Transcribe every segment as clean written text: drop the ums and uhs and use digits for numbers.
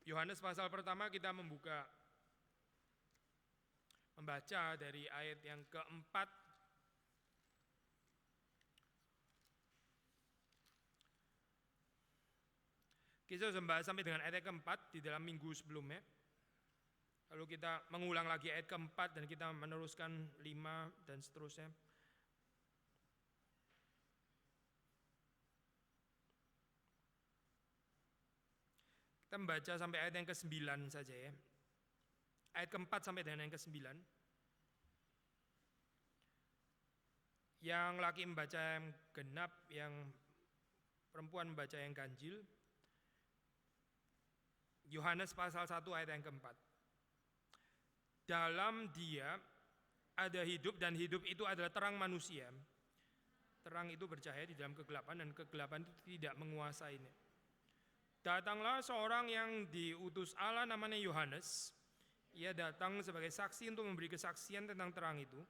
Yohanes pasal pertama kita membaca dari ayat yang keempat kita sudah membahas sampai dengan ayat keempat di dalam minggu sebelumnya. Lalu kita mengulang lagi ayat keempat dan kita meneruskan 5 dan seterusnya. Kita membaca sampai ayat yang ke-9 saja ya. Ayat ke-4 sampai dengan yang ke-9. Yang laki membaca yang genap, yang perempuan membaca yang ganjil. Yohanes pasal 1 ayat yang ke-4. Dalam Dia ada hidup dan hidup itu adalah terang manusia. Terang itu bercahaya di dalam kegelapan dan kegelapan itu tidak menguasainya. Datanglah seorang yang diutus Allah namanya Yohanes. Ia datang sebagai saksi untuk memberi kesaksian tentang terang itu,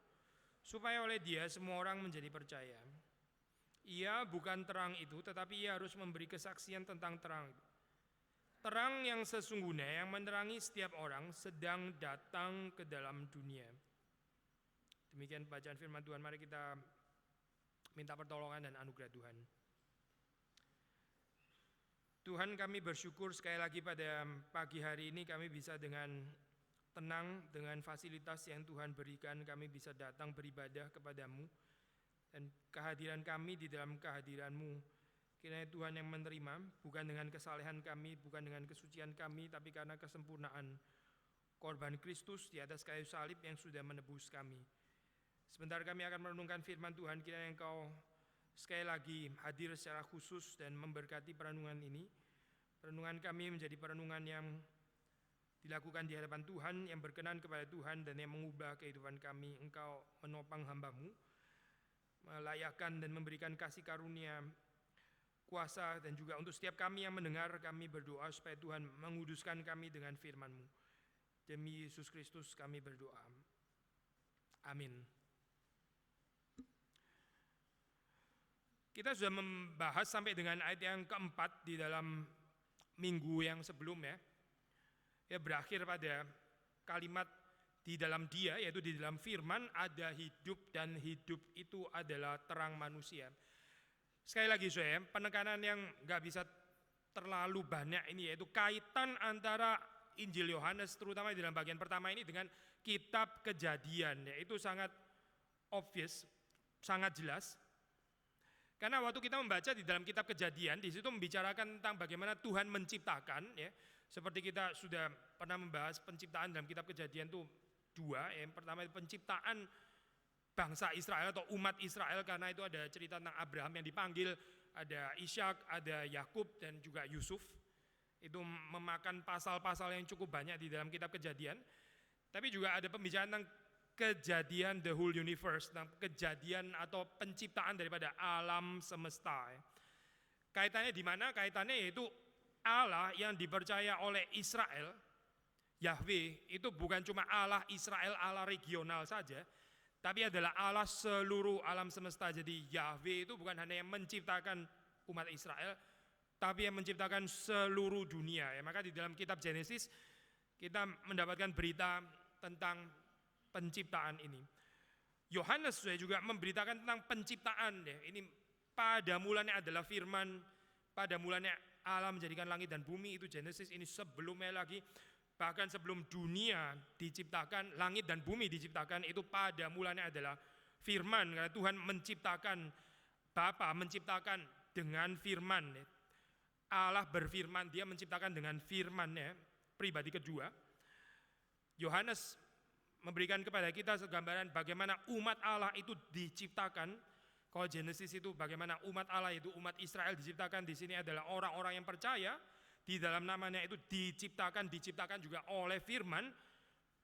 supaya oleh dia semua orang menjadi percaya. Ia bukan terang itu, tetapi ia harus memberi kesaksian tentang terang itu. Terang yang sesungguhnya yang menerangi setiap orang sedang datang ke dalam dunia. Demikian bacaan firman Tuhan. Mari kita minta pertolongan dan anugerah Tuhan. Tuhan, kami bersyukur sekali lagi pada pagi hari ini kami bisa dengan tenang, dengan fasilitas yang Tuhan berikan, kami bisa datang beribadah kepadamu. Dan kehadiran kami di dalam kehadiran-Mu, kiranya Tuhan yang menerima, bukan dengan kesalehan kami, bukan dengan kesucian kami, tapi karena kesempurnaan korban Kristus di atas kayu salib yang sudah menebus kami. Sebentar kami akan merenungkan firman Tuhan, kiranya Engkau sekali lagi hadir secara khusus dan memberkati perenungan ini. Perenungan kami menjadi perenungan yang dilakukan di hadapan Tuhan, yang berkenan kepada Tuhan dan yang mengubah kehidupan kami. Engkau menopang hamba-Mu, melayakkan dan memberikan kasih karunia, kuasa dan juga untuk setiap kami yang mendengar, kami berdoa supaya Tuhan menguduskan kami dengan firman-Mu. Demi Yesus Kristus kami berdoa. Amin. Kita sudah membahas sampai dengan ayat yang keempat di dalam minggu yang sebelumnya. Ya, berakhir pada kalimat di dalam Dia, yaitu di dalam firman ada hidup dan hidup itu adalah terang manusia. Sekali lagi saya, penekanan yang nggak bisa terlalu banyak ini, yaitu kaitan antara Injil Yohanes terutama di dalam bagian pertama ini dengan kitab Kejadian, yaitu sangat obvious, sangat jelas. Karena waktu kita membaca di dalam kitab Kejadian, di situ membicarakan tentang bagaimana Tuhan menciptakan, ya, seperti kita sudah pernah membahas penciptaan dalam kitab Kejadian itu 2, yang pertama penciptaan bangsa Israel atau umat Israel, karena itu ada cerita tentang Abraham yang dipanggil, ada Ishak, ada Yakub dan juga Yusuf. Itu memakan pasal-pasal yang cukup banyak di dalam kitab Kejadian. Tapi juga ada pembicaraan tentang kejadian the whole universe, tentang kejadian atau penciptaan daripada alam semesta. Kaitannya di mana? Kaitannya yaitu Allah yang dipercaya oleh Israel, Yahweh, itu bukan cuma Allah Israel, Allah regional saja, tapi adalah Allah seluruh alam semesta. Jadi Yahweh itu bukan hanya yang menciptakan umat Israel, tapi yang menciptakan seluruh dunia. Ya, maka di dalam kitab Genesis kita mendapatkan berita tentang penciptaan ini. Yohanes juga memberitakan tentang penciptaan. Ya. Ini pada mulanya adalah firman, pada mulanya Allah menjadikan langit dan bumi, itu Genesis. Ini sebelumnya lagi, bahkan sebelum dunia diciptakan, langit dan bumi diciptakan, itu pada mulanya adalah firman. Karena Tuhan menciptakan, Bapa menciptakan dengan firman. Allah berfirman, Dia menciptakan dengan firman-Nya, pribadi kedua. Yohanes memberikan kepada kita segambaran bagaimana umat Allah itu diciptakan. Kalau Genesis itu bagaimana umat Allah itu, umat Israel diciptakan, di sini adalah orang-orang yang percaya. Di dalam namanya itu diciptakan juga oleh firman,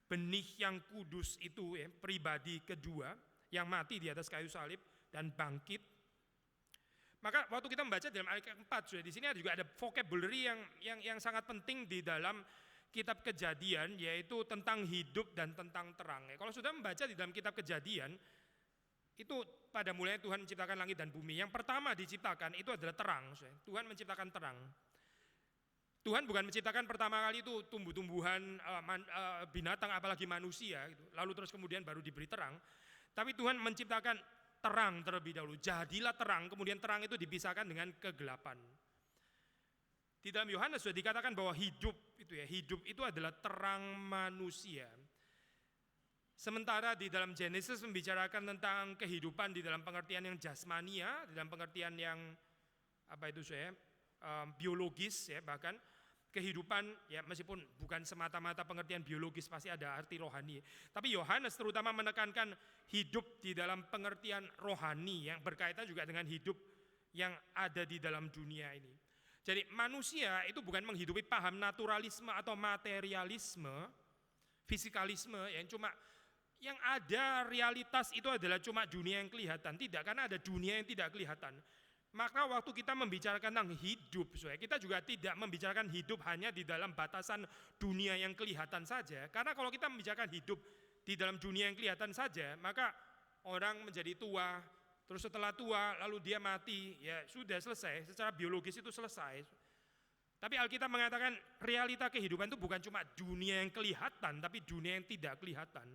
benih yang kudus itu, ya, pribadi kedua yang mati di atas kayu salib dan bangkit. Maka waktu kita membaca dalam ayat keempat, di sini juga ada vocabulary yang sangat penting di dalam kitab Kejadian, yaitu tentang hidup dan tentang terang. Kalau sudah membaca di dalam kitab Kejadian, itu pada mulanya Tuhan menciptakan langit dan bumi. Yang pertama diciptakan itu adalah terang. Tuhan menciptakan terang. Tuhan bukan menciptakan pertama kali itu tumbuh-tumbuhan, binatang, apalagi manusia, gitu. Lalu terus kemudian baru diberi terang. Tapi Tuhan menciptakan terang terlebih dahulu. Jadilah terang, kemudian terang itu dipisahkan dengan kegelapan. Di dalam Yohanes sudah dikatakan bahwa hidup itu adalah terang manusia. Sementara di dalam Genesis membicarakan tentang kehidupan di dalam pengertian yang jasmania, di dalam pengertian yang biologis, ya, bahkan kehidupan, ya, meskipun bukan semata-mata pengertian biologis, pasti ada arti rohani. Tapi Yohanes terutama menekankan hidup di dalam pengertian rohani yang berkaitan juga dengan hidup yang ada di dalam dunia ini. Jadi manusia itu bukan menghidupi paham naturalisme atau materialisme, fisikalisme yang ada realitas itu adalah cuma dunia yang kelihatan. Tidak, karena ada dunia yang tidak kelihatan. Maka waktu kita membicarakan tentang hidup, kita juga tidak membicarakan hidup hanya di dalam batasan dunia yang kelihatan saja. Karena kalau kita membicarakan hidup di dalam dunia yang kelihatan saja, maka orang menjadi tua, terus setelah tua lalu dia mati, ya sudah selesai, secara biologis itu selesai. Tapi Alkitab mengatakan realita kehidupan itu bukan cuma dunia yang kelihatan, tapi dunia yang tidak kelihatan.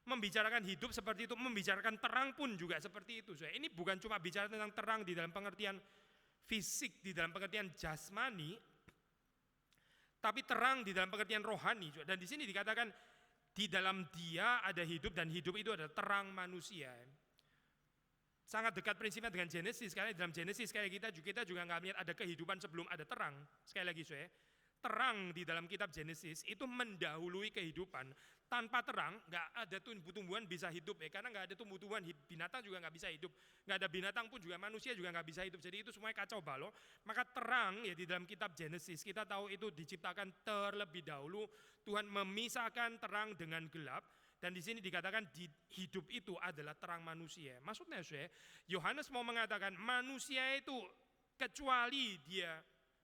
Membicarakan hidup seperti itu, membicarakan terang pun juga seperti itu. Ini bukan cuma bicara tentang terang di dalam pengertian fisik, di dalam pengertian jasmani, tapi terang di dalam pengertian rohani. Dan di sini dikatakan di dalam Dia ada hidup, dan hidup itu adalah terang manusia. Sangat dekat prinsipnya dengan Genesis, karena dalam Genesis kayak kita juga nggak melihat ada kehidupan sebelum ada terang. Sekali lagi, terang di dalam kitab Genesis itu mendahului kehidupan. Tanpa terang nggak ada tumbuh-tumbuhan bisa hidup, karena nggak ada tumbuh-tumbuhan, binatang juga nggak bisa hidup, nggak ada binatang pun juga manusia juga nggak bisa hidup. Jadi itu semuanya kacau balau. Maka terang, ya, di dalam kitab Genesis kita tahu itu diciptakan terlebih dahulu. Tuhan memisahkan terang dengan gelap. Dan di sini dikatakan hidup itu adalah terang manusia. Maksudnya, Yohanes mau mengatakan manusia itu kecuali dia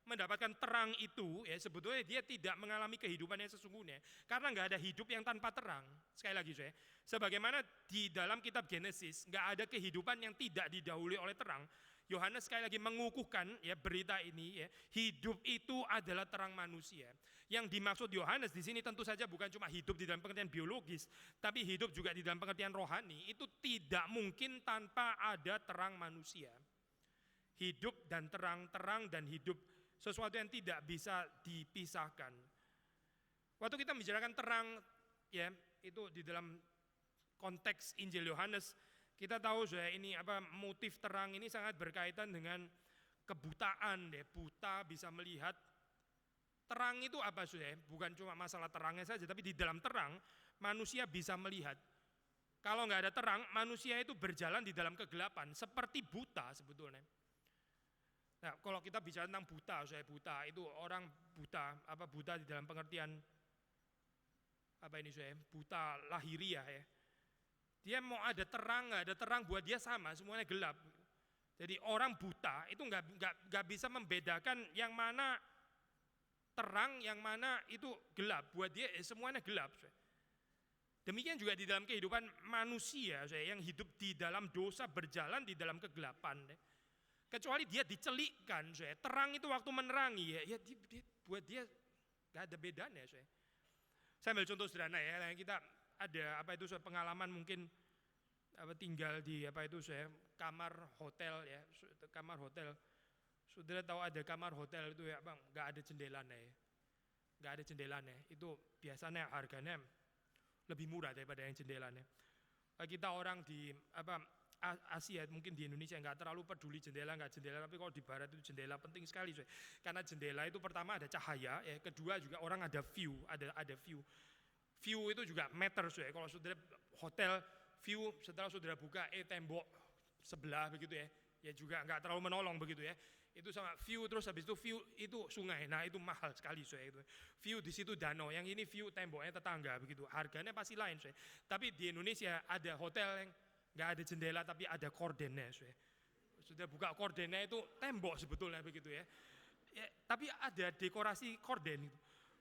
mendapatkan terang itu, ya, sebetulnya dia tidak mengalami kehidupan yang sesungguhnya. Karena nggak ada hidup yang tanpa terang. Sekali lagi, sebagaimana di dalam kitab Genesis nggak ada kehidupan yang tidak didahului oleh terang. Yohanes sekali lagi mengukuhkan, ya, berita ini, ya, hidup itu adalah terang manusia. Yang dimaksud Yohanes di sini tentu saja bukan cuma hidup di dalam pengertian biologis, tapi hidup juga di dalam pengertian rohani. Itu tidak mungkin tanpa ada terang manusia. Hidup dan terang dan hidup, sesuatu yang tidak bisa dipisahkan. Waktu kita membicarakan terang, ya, itu di dalam konteks Injil Yohanes, kita tahu ini motif terang ini sangat berkaitan dengan kebutaan, ya. Buta bisa melihat. Terang itu apa, bukan cuma masalah terangnya saja, tapi di dalam terang manusia bisa melihat. Kalau nggak ada terang, manusia itu berjalan di dalam kegelapan seperti buta sebetulnya. Nah, kalau kita bicara tentang buta, buta itu orang buta, buta di dalam pengertian buta lahiriah, ya. Dia mau ada terang, nggak ada terang, buat dia sama, semuanya gelap. Jadi orang buta itu nggak bisa membedakan yang mana terang, yang mana itu gelap. Buat dia semuanya gelap. Demikian juga di dalam kehidupan manusia, yang hidup di dalam dosa, berjalan di dalam kegelapan. Kecuali dia dicelikkan, terang itu waktu menerangi, ya buat dia gak ada bedanya. Saya ambil contoh sederhana, ya, kita ada pengalaman mungkin tinggal di kamar hotel, ya, kamar hotel. Saudara tahu ada kamar hotel itu, ya Bang, nggak ada jendelanya, itu biasanya harganya lebih murah daripada yang jendelanya. Kita orang di Asia, mungkin di Indonesia nggak terlalu peduli jendela nggak jendela, tapi kalau di Barat itu jendela penting sekali, karena jendela itu pertama ada cahaya, ya, kedua juga orang ada view, ada view itu juga matter, kalau saudara hotel view setelah saudara buka tembok sebelah begitu, ya juga nggak terlalu menolong begitu, ya. Itu sama view, terus habis itu view itu sungai, nah itu mahal sekali, itu view di situ danau, yang ini view temboknya tetangga begitu, harganya pasti lain. Tapi di Indonesia ada hotel yang nggak ada jendela tapi ada kordennya, sudah buka kordennya itu tembok sebetulnya begitu, ya, tapi ada dekorasi korden gitu.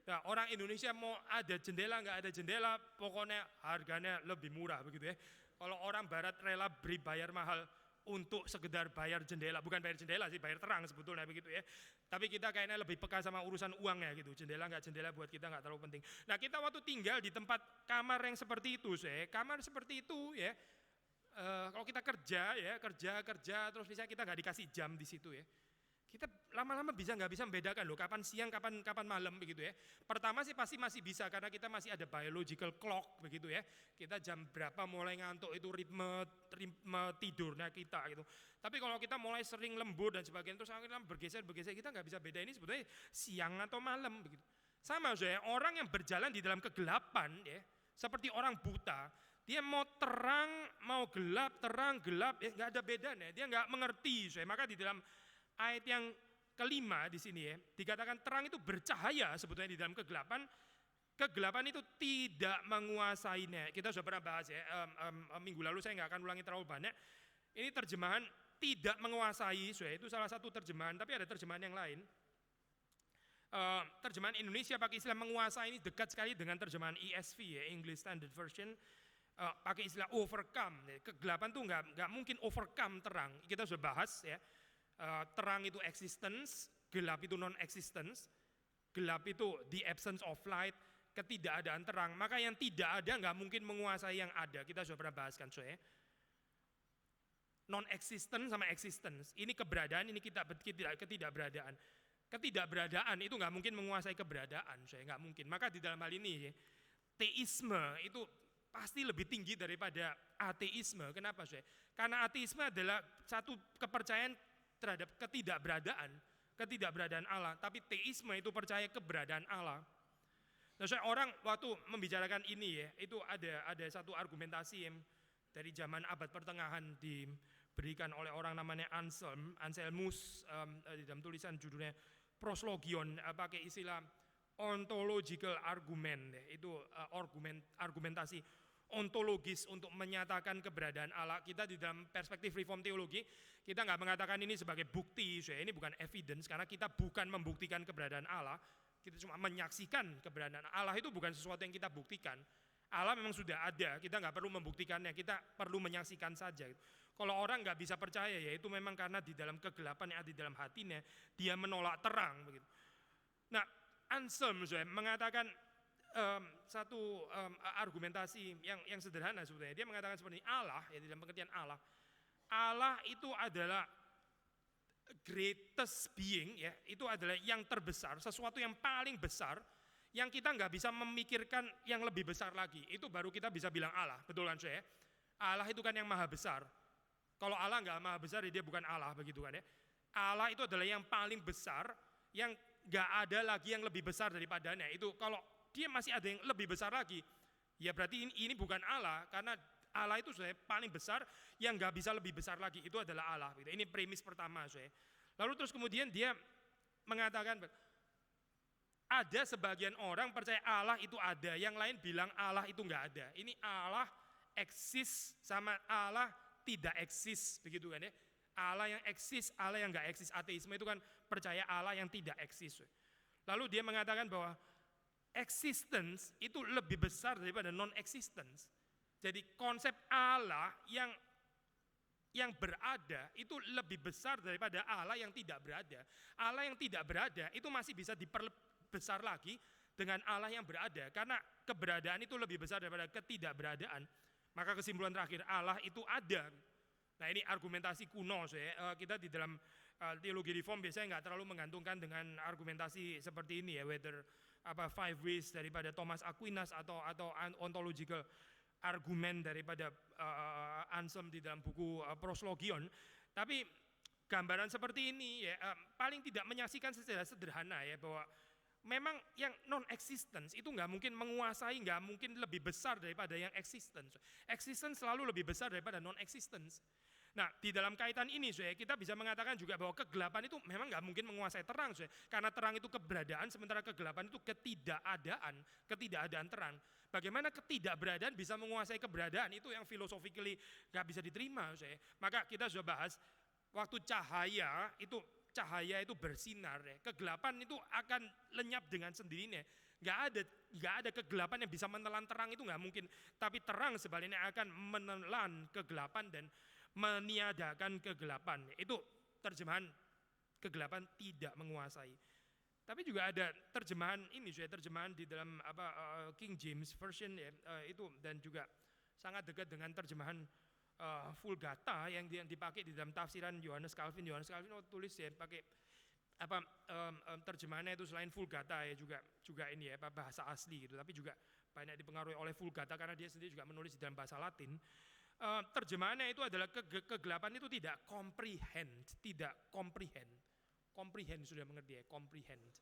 Nah, orang Indonesia mau ada jendela nggak ada jendela, pokoknya harganya lebih murah begitu, ya. Kalau orang Barat rela bayar mahal untuk sekedar bayar jendela, bukan bayar jendela sih, bayar terang sebetulnya begitu ya. Tapi kita kayaknya lebih peka sama urusan uangnya gitu. Jendela nggak jendela buat kita nggak terlalu penting. Nah kita waktu tinggal di tempat kamar yang seperti itu, kamar seperti itu ya. Kalau kita kerja, terus misalnya kita nggak dikasih jam di situ ya. Kita lama-lama nggak bisa membedakan loh kapan siang, kapan malam begitu ya. Pertama sih pasti masih bisa karena kita masih ada biological clock begitu ya. Kita jam berapa mulai ngantuk itu ritme tidurnya kita gitu. Tapi kalau kita mulai sering lembur dan sebagainya terus akhirnya bergeser kita nggak bisa beda ini sebetulnya siang atau malam begitu. Sama saya orang yang berjalan di dalam kegelapan ya, seperti orang buta. Dia mau terang, mau gelap, terang, gelap, ya nggak ada bedanya. Dia nggak mengerti. Maka di dalam ayat yang kelima di sini ya, dikatakan terang itu bercahaya sebetulnya di dalam kegelapan. Kegelapan itu tidak menguasainya. Kita sudah pernah bahas ya, minggu lalu saya nggak akan ulangi terlalu banyak. Ini terjemahan tidak menguasai, itu salah satu terjemahan, tapi ada terjemahan yang lain. Terjemahan Indonesia pakai istilah menguasai ini dekat sekali dengan terjemahan ESV ya, English Standard Version. Pakai istilah overcome. Kegelapan tuh nggak mungkin overcome terang. Kita sudah bahas ya. Terang itu existence, gelap itu non-existence, gelap itu the absence of light, ketidakadaan terang. Maka yang tidak ada nggak mungkin menguasai yang ada. Kita sudah pernah bahaskan, non-existence sama existence. Ini keberadaan, ini ketidakberadaan. Ketidakberadaan itu nggak mungkin menguasai keberadaan, nggak mungkin. Maka di dalam hal ini, teisme itu pasti lebih tinggi daripada ateisme. Kenapa, Karena ateisme adalah satu kepercayaan terhadap ketidakberadaan Allah, tapi teisme itu percaya keberadaan Allah. Nah, orang waktu membicarakan ini ya, itu ada satu argumentasi yang dari zaman abad pertengahan diberikan oleh orang namanya Anselmus di dalam tulisan judulnya Proslogion, pakai istilah ontological argument, itu argumentasi ontologis untuk menyatakan keberadaan Allah. Kita di dalam perspektif reform teologi, kita nggak mengatakan ini sebagai bukti, ini bukan evidence, karena kita bukan membuktikan keberadaan Allah, kita cuma menyaksikan keberadaan Allah. Itu bukan sesuatu yang kita buktikan. Allah memang sudah ada, kita nggak perlu membuktikannya, kita perlu menyaksikan saja. Kalau orang nggak bisa percaya, ya itu memang karena di dalam kegelapan yang ada di dalam hatinya, dia menolak terang. Begitu. Nah, Anselm mengatakan satu argumentasi yang sederhana sebetulnya. Dia mengatakan seperti ini, Allah, ya dalam pengertian Allah itu adalah greatest being, ya itu adalah yang terbesar, sesuatu yang paling besar, yang kita nggak bisa memikirkan yang lebih besar lagi. Itu baru kita bisa bilang Allah, betul kan saya? Allah itu kan yang maha besar. Kalau Allah nggak maha besar, dia bukan Allah, begitu kan ya? Allah itu adalah yang paling besar, yang nggak ada lagi yang lebih besar daripadanya. Itu kalau dia masih ada yang lebih besar lagi, ya berarti ini bukan Allah, karena Allah itu sudah paling besar, yang nggak bisa lebih besar lagi, itu adalah Allah. Ini premis pertama. Lalu terus kemudian dia mengatakan, ada sebagian orang percaya Allah itu ada, yang lain bilang Allah itu nggak ada. Ini Allah eksis sama Allah tidak eksis, begitu kan ya? Allah yang eksis, Allah yang nggak eksis. Ateisme itu kan percaya Allah yang tidak eksis. Lalu dia mengatakan bahwa existence itu lebih besar daripada non-existence. Jadi konsep Allah yang berada itu lebih besar daripada Allah yang tidak berada. Allah yang tidak berada itu masih bisa diperbesar lagi dengan Allah yang berada, karena keberadaan itu lebih besar daripada ketidakberadaan. Maka kesimpulan terakhir, Allah itu ada. Nah, ini argumentasi kuno, kita di dalam teologi reform biasanya nggak terlalu menggantungkan dengan argumentasi seperti ini ya, whether five ways daripada Thomas Aquinas atau ontological argumen daripada Anselm di dalam buku Proslogion. Tapi gambaran seperti ini ya, paling tidak menyaksikan secara sederhana ya, bahwa memang yang non-existence itu nggak mungkin menguasai, nggak mungkin lebih besar daripada yang existence. Existence selalu lebih besar daripada non-existence. Nah, di dalam kaitan ini, kita bisa mengatakan juga bahwa kegelapan itu memang nggak mungkin menguasai terang, karena terang itu keberadaan, sementara kegelapan itu ketidakadaan terang. Bagaimana ketidakberadaan bisa menguasai keberadaan, itu yang philosophically nggak bisa diterima. Maka kita sudah bahas, waktu cahaya itu bersinar, kegelapan itu akan lenyap dengan sendirinya. Nggak ada kegelapan yang bisa menelan terang, itu nggak mungkin. Tapi terang sebaliknya akan menelan kegelapan dan meniadakan kegelapan. Itu terjemahan kegelapan tidak menguasai. Tapi juga ada terjemahan ini, terjemahan di dalam King James Version ya, itu, dan juga sangat dekat dengan terjemahan Vulgata yang dipakai di dalam tafsiran Johannes Calvin. Johannes Calvin tulis ya pakai terjemahannya itu selain Vulgata ya juga ini ya bahasa asli gitu, tapi juga banyak dipengaruhi oleh Vulgata karena dia sendiri juga menulis di dalam bahasa Latin. Terjemahannya itu adalah kegelapan itu tidak comprehend sudah mengerti ya, comprehend.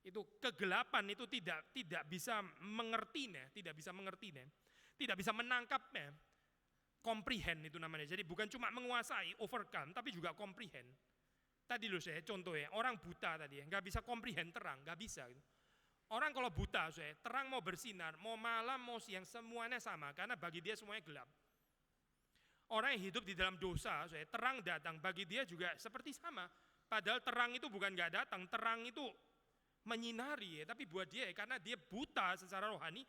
Itu kegelapan itu tidak bisa mengertinya, tidak bisa menangkapnya. Comprehend itu namanya. Jadi bukan cuma menguasai, overcome, tapi juga comprehend. Tadi loh saya contoh ya, orang buta tadi ya, nggak bisa comprehend terang, nggak bisa. Orang kalau buta, terang mau bersinar, mau malam, mau siang, semuanya sama, karena bagi dia semuanya gelap. Orang yang hidup di dalam dosa, terang datang, bagi dia juga seperti sama. Padahal terang itu bukan nggak datang, terang itu menyinari ya, tapi buat dia karena dia buta secara rohani,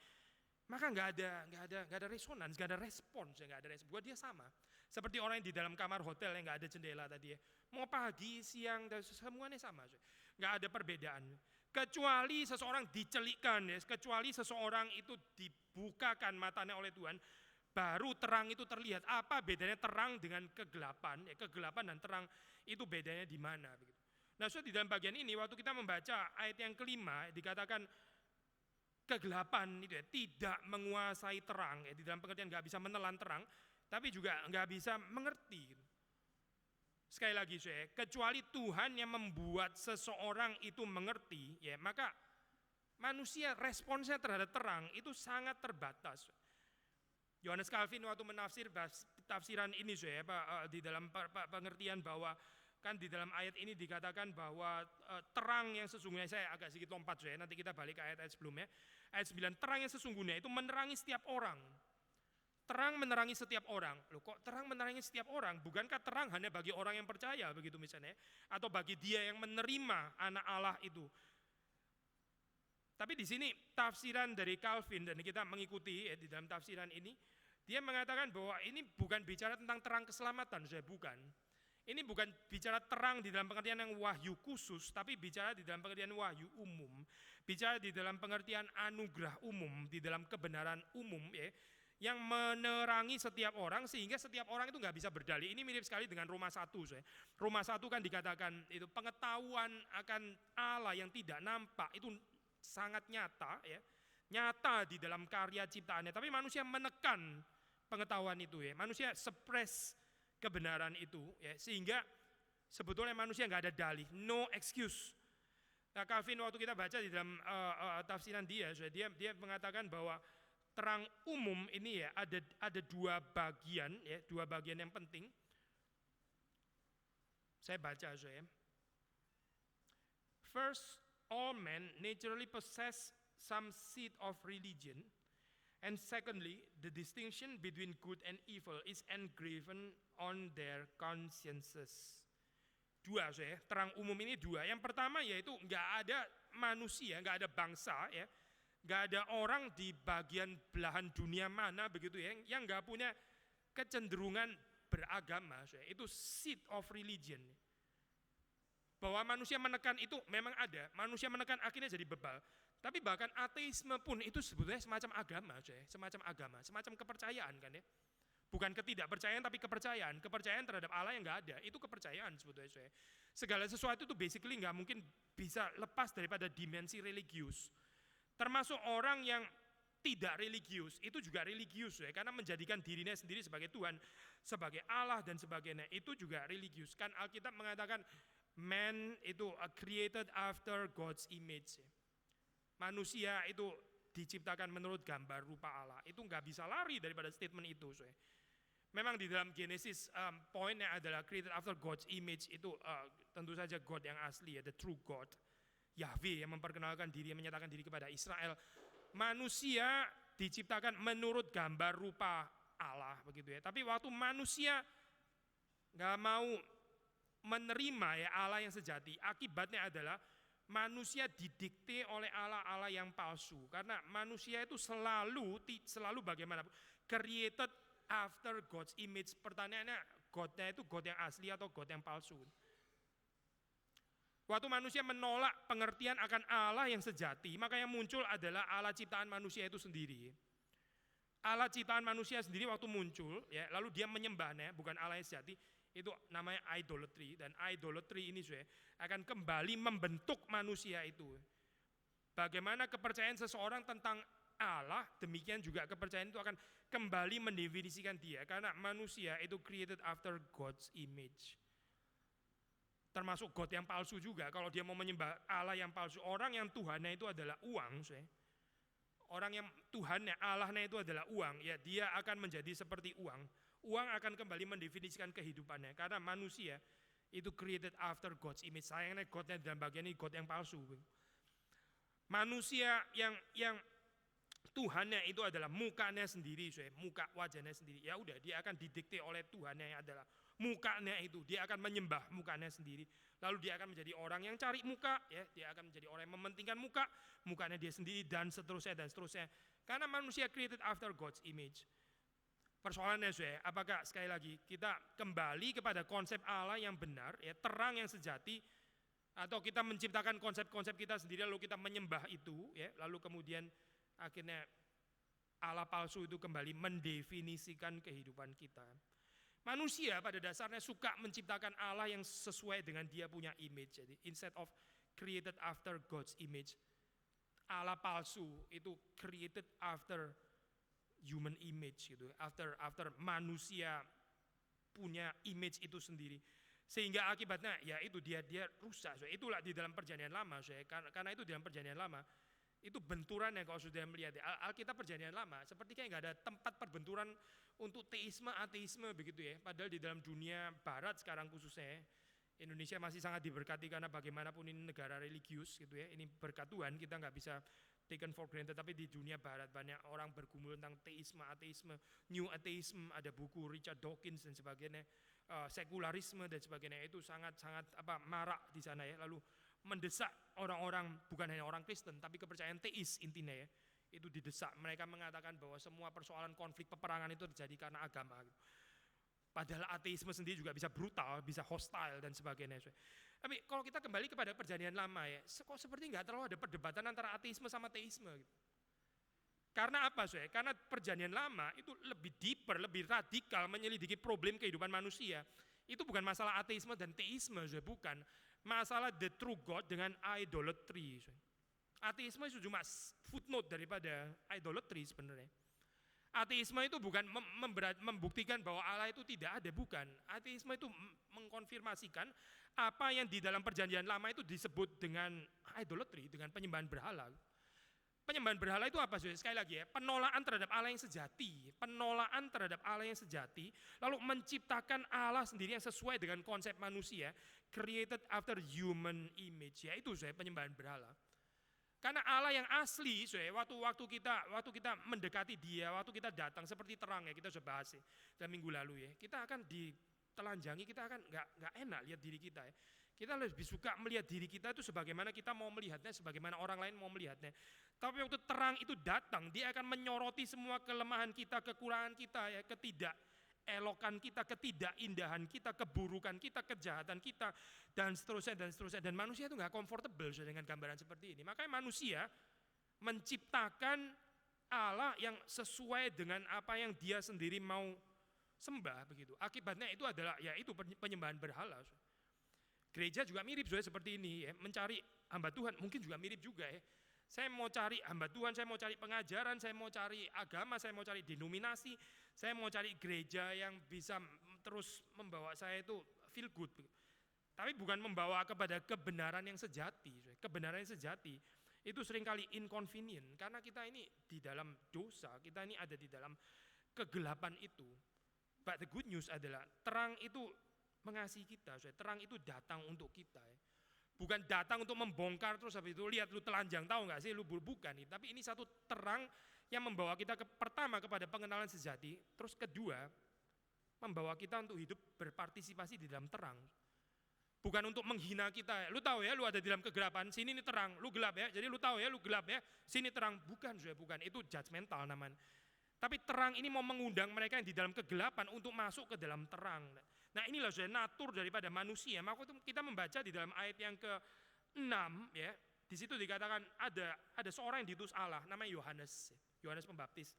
maka nggak ada resonans, nggak ada respons, buat dia sama. Seperti orang yang di dalam kamar hotel yang nggak ada jendela tadi ya, mau pagi, siang, semuanya sama, nggak ada perbedaan. Kecuali seseorang dicelikkan ya, kecuali seseorang itu dibukakan matanya oleh Tuhan, baru terang itu terlihat. Apa bedanya terang dengan kegelapan? Ya, kegelapan dan terang itu bedanya di mana? Begitu. Nah, di dalam bagian ini waktu kita membaca ayat yang kelima dikatakan kegelapan itu ya tidak menguasai terang. Ya, di dalam pengertian nggak bisa menelan terang, tapi juga nggak bisa mengerti. Sekali lagi kecuali Tuhan yang membuat seseorang itu mengerti, ya maka manusia responsnya terhadap terang itu sangat terbatas. Johannes Calvin waktu menafsir tafsiran ini di dalam pengertian bahwa kan di dalam ayat ini dikatakan bahwa terang yang sesungguhnya, saya agak sedikit lompat nanti kita balik ke ayat-ayat sebelumnya. Ayat 9, terang yang sesungguhnya itu menerangi setiap orang. Terang menerangi setiap orang. Loh kok terang menerangi setiap orang? Bukankah terang hanya bagi orang yang percaya begitu misalnya? Atau bagi dia yang menerima anak Allah itu? Tapi di sini tafsiran dari Calvin dan kita mengikuti di dalam tafsiran ini, dia mengatakan bahwa ini bukan bicara tentang terang keselamatan, bukan. Ini bukan bicara terang di dalam pengertian yang wahyu khusus, tapi bicara di dalam pengertian wahyu umum, bicara di dalam pengertian anugerah umum, di dalam kebenaran umum ya, yang menerangi setiap orang sehingga setiap orang itu nggak bisa berdalih. Ini mirip sekali dengan Roma 1. Roma 1 kan dikatakan itu pengetahuan akan Allah yang tidak nampak itu sangat nyata ya, nyata di dalam karya ciptaannya, tapi manusia menekan pengetahuan itu ya, manusia suppress kebenaran itu ya, sehingga sebetulnya manusia nggak ada dalih, no excuse. Nah, Calvin waktu kita baca di dalam tafsiran dia mengatakan bahwa terang umum ini ya ada dua bagian ya, dua bagian yang penting. Saya baca First, all men naturally possess some seed of religion, and secondly, the distinction between good and evil is engraven on their consciences. Dua, terang umum ini dua. Yang pertama yaitu nggak ada manusia, nggak ada bangsa, ya, nggak ada orang di bagian belahan dunia mana begitu ya, yang nggak punya kecenderungan beragama. Itu seed of religion. Bahwa manusia menekan itu memang ada, manusia menekan akhirnya jadi bebal. Tapi bahkan ateisme pun itu sebetulnya semacam agama, semacam kepercayaan kan ya. Bukan ketidakpercayaan tapi kepercayaan terhadap Allah yang nggak ada, itu kepercayaan sebetulnya. Segala sesuatu itu basically nggak mungkin bisa lepas daripada dimensi religius. Termasuk orang yang tidak religius, itu juga religius ya, karena menjadikan dirinya sendiri sebagai Tuhan, sebagai Allah dan sebagainya, itu juga religius. Kan Alkitab mengatakan man itu created after God's image. Manusia itu diciptakan menurut gambar rupa Allah. Itu nggak bisa lari daripada statement itu. Memang di dalam Genesis poinnya adalah created after God's image, itu tentu saja God yang asli ya, the true God. Yahweh yang memperkenalkan diri, menyatakan diri kepada Israel. Manusia diciptakan menurut gambar rupa Allah begitu ya. Tapi waktu manusia nggak mau menerima ya Allah yang sejati, akibatnya adalah manusia didikte oleh Allah yang palsu. Karena manusia itu selalu bagaimana? Created after God's image. Pertanyaannya, God-nya itu God yang asli atau God yang palsu. Waktu manusia menolak pengertian akan Allah yang sejati, maka yang muncul adalah Allah ciptaan manusia itu sendiri. Allah ciptaan manusia sendiri waktu muncul, ya, lalu dia menyembahnya, bukan Allah yang sejati, itu namanya idolatry. Dan idolatry ini akan kembali membentuk manusia itu. Bagaimana kepercayaan seseorang tentang Allah, demikian juga kepercayaan itu akan kembali mendefinisikan dia. Karena manusia itu created after God's image. Termasuk God yang palsu juga, kalau dia mau menyembah Allah yang palsu. Orang yang Tuhannya itu adalah uang, orang yang Tuhannya, Allahnya itu adalah uang, ya dia akan menjadi seperti uang. Uang akan kembali mendefinisikan kehidupannya, karena manusia itu created after God's image. Sayangnya God-nya dalam bagian ini God yang palsu. Manusia yang Tuhannya itu adalah mukanya sendiri, muka wajahnya sendiri. Ya udah, dia akan didikte oleh Tuhannya yang adalah mukanya itu. Dia akan menyembah mukanya sendiri. Lalu dia akan menjadi orang yang cari muka, ya, dia akan menjadi orang yang mementingkan mukanya dia sendiri dan seterusnya dan seterusnya. Karena manusia created after God's image. Persoalannya apakah sekali lagi kita kembali kepada konsep Allah yang benar, ya, terang yang sejati, atau kita menciptakan konsep-konsep kita sendiri lalu kita menyembah itu, ya, lalu kemudian akhirnya Allah palsu itu kembali mendefinisikan kehidupan kita. Manusia pada dasarnya suka menciptakan Allah yang sesuai dengan dia punya image. Jadi instead of created after God's image, Allah palsu itu created after human image gitu, after manusia punya image itu sendiri. Sehingga akibatnya ya itu dia rusak. Itulah di dalam perjanjian lama, karena itu di dalam perjanjian lama itu benturan yang kalau sudah melihat Alkitab perjanjian lama seperti kayak nggak ada tempat perbenturan untuk teisme ateisme begitu ya. Padahal di dalam dunia barat sekarang khususnya Indonesia masih sangat diberkati karena bagaimanapun ini negara religius gitu ya. Ini berkat Tuhan, kita nggak bisa taken for granted. Tapi di dunia barat banyak orang bergumul tentang teisme, ateisme, new atheism, ada buku Richard Dawkins dan sebagainya, sekularisme dan sebagainya, itu sangat marak di sana ya. Lalu mendesak orang-orang, bukan hanya orang Kristen tapi kepercayaan teis intinya ya, itu didesak. Mereka mengatakan bahwa semua persoalan konflik peperangan itu terjadi karena agama. Padahal ateisme sendiri juga bisa brutal, bisa hostile dan sebagainya. Tapi kalau kita kembali kepada perjanjian lama ya, kok seperti nggak terlalu ada perdebatan antara ateisme sama teisme gitu. Karena apa Karena perjanjian lama itu lebih deeper, lebih radikal menyelidiki problem kehidupan manusia. Itu bukan masalah ateisme dan teisme, bukan. Masalah the true God dengan idolatry. Ateisme itu cuma footnote daripada idolatry sebenarnya. Ateisme itu bukan membuktikan bahwa Allah itu tidak ada, bukan. Ateisme itu mengkonfirmasikan apa yang di dalam perjanjian lama itu disebut dengan idolatry, dengan penyembahan berhala. Penyembahan berhala itu apa sih? Sekali lagi ya, penolakan terhadap Allah yang sejati. Penolakan terhadap Allah yang sejati, lalu menciptakan Allah sendiri yang sesuai dengan konsep manusia, created after human image. Ya itu penyembahan berhala. Karena Allah yang asli, waktu kita mendekati Dia, waktu kita datang seperti terang ya, kita sudah bahas ya, dalam minggu lalu ya, kita akan ditelanjangi, kita akan nggak enak lihat diri kita ya. Kita lebih suka melihat diri kita itu sebagaimana kita mau melihatnya, sebagaimana orang lain mau melihatnya. Tapi waktu terang itu datang, dia akan menyoroti semua kelemahan kita, kekurangan kita, ya, ketidakelokan kita, ketidakindahan kita, keburukan kita, kejahatan kita, dan seterusnya, dan seterusnya. Dan manusia itu nggak comfortable dengan gambaran seperti ini. Makanya manusia menciptakan Allah yang sesuai dengan apa yang dia sendiri mau sembah begitu. Akibatnya itu adalah ya itu penyembahan berhala. Gereja juga mirip seperti ini ya, mencari hamba Tuhan mungkin juga mirip juga ya. Saya mau cari hamba Tuhan, saya mau cari pengajaran, saya mau cari agama, saya mau cari denominasi, saya mau cari gereja yang bisa terus membawa saya itu feel good. Tapi bukan membawa kepada kebenaran yang sejati. Kebenaran yang sejati itu seringkali inconvenient karena kita ini di dalam dosa, kita ini ada di dalam kegelapan itu. But the good news adalah terang itu mengasihi kita, terang itu datang untuk kita ya. Bukan datang untuk membongkar terus habis itu lihat lu telanjang, tahu nggak sih lu bukan ini. Tapi ini satu terang yang membawa kita pertama kepada pengenalan sejati, terus kedua membawa kita untuk hidup berpartisipasi di dalam terang. Bukan untuk menghina kita. Lu tahu ya, lu ada di dalam kegelapan, sini ini terang, lu gelap ya. Jadi lu tahu ya, lu gelap ya, sini terang. Bukan, bukan. Itu judgmental namanya. Tapi terang ini mau mengundang mereka yang di dalam kegelapan untuk masuk ke dalam terang. Nah inilah sudah natur daripada manusia. Maka kita membaca di dalam ayat yang ke-6 ya, di situ dikatakan ada seorang yang diutus Allah, namanya Yohanes Pembaptis.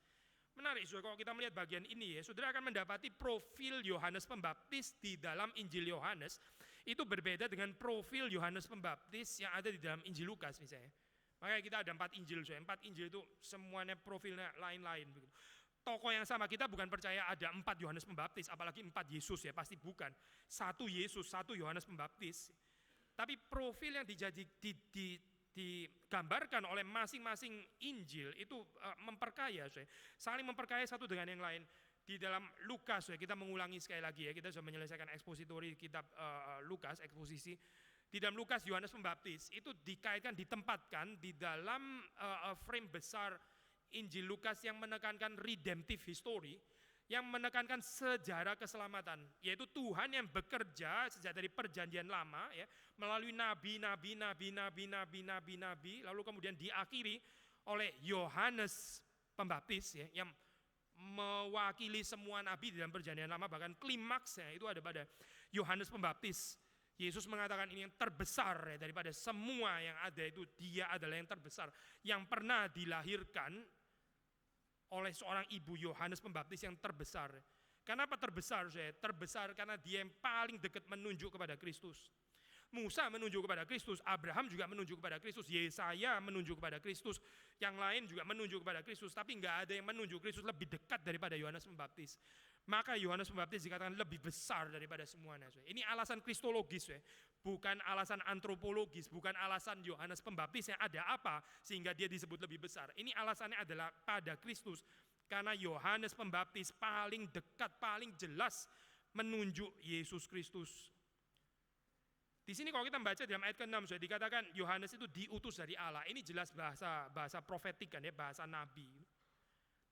Menarik, saudara, kalau kita melihat bagian ini ya, saudara akan mendapati profil Yohanes Pembaptis di dalam Injil Yohanes itu berbeda dengan profil Yohanes Pembaptis yang ada di dalam Injil Lukas misalnya. Makanya kita ada 4 Injil, saudara. 4 Injil itu semuanya profilnya lain-lain begitu. Tokoh yang sama, kita bukan percaya ada 4 Yohanes Pembaptis, apalagi 4 Yesus ya, pasti bukan. 1 Yesus, 1 Yohanes Pembaptis. Tapi profil yang digambarkan oleh masing-masing Injil itu memperkaya, saling memperkaya satu dengan yang lain. Di dalam Lukas, kita mengulangi sekali lagi ya, kita sudah menyelesaikan ekspositori kitab Lukas, eksposisi. Di dalam Lukas, Yohanes Pembaptis itu dikaitkan, ditempatkan di dalam frame besar Injil Lukas yang menekankan redemptive history, yang menekankan sejarah keselamatan, yaitu Tuhan yang bekerja sejak dari perjanjian lama ya, melalui nabi, lalu kemudian diakhiri oleh Yohanes Pembaptis ya, yang mewakili semua nabi di dalam perjanjian lama, bahkan klimaksnya itu ada pada Yohanes Pembaptis. Yesus mengatakan ini yang terbesar ya, daripada semua yang ada, itu dia adalah yang terbesar yang pernah dilahirkan oleh seorang ibu, Yohanes Pembaptis yang terbesar. Kenapa terbesar? Terbesar karena dia yang paling dekat menunjuk kepada Kristus. Musa menunjuk kepada Kristus, Abraham juga menunjuk kepada Kristus, Yesaya menunjuk kepada Kristus, yang lain juga menunjuk kepada Kristus, tapi nggak ada yang menunjuk Kristus lebih dekat daripada Yohanes Pembaptis. Maka Yohanes Pembaptis dikatakan lebih besar daripada semuanya. Ini alasan kristologis, bukan alasan antropologis, bukan alasan Yohanes Pembaptis yang ada apa sehingga dia disebut lebih besar. Ini alasannya adalah pada Kristus, karena Yohanes Pembaptis paling dekat, paling jelas menunjuk Yesus Kristus. Di sini kalau kita membaca dalam ayat ke-6 sudah dikatakan Yohanes itu diutus dari Allah. Ini jelas bahasa profetik kan ya, bahasa nabi.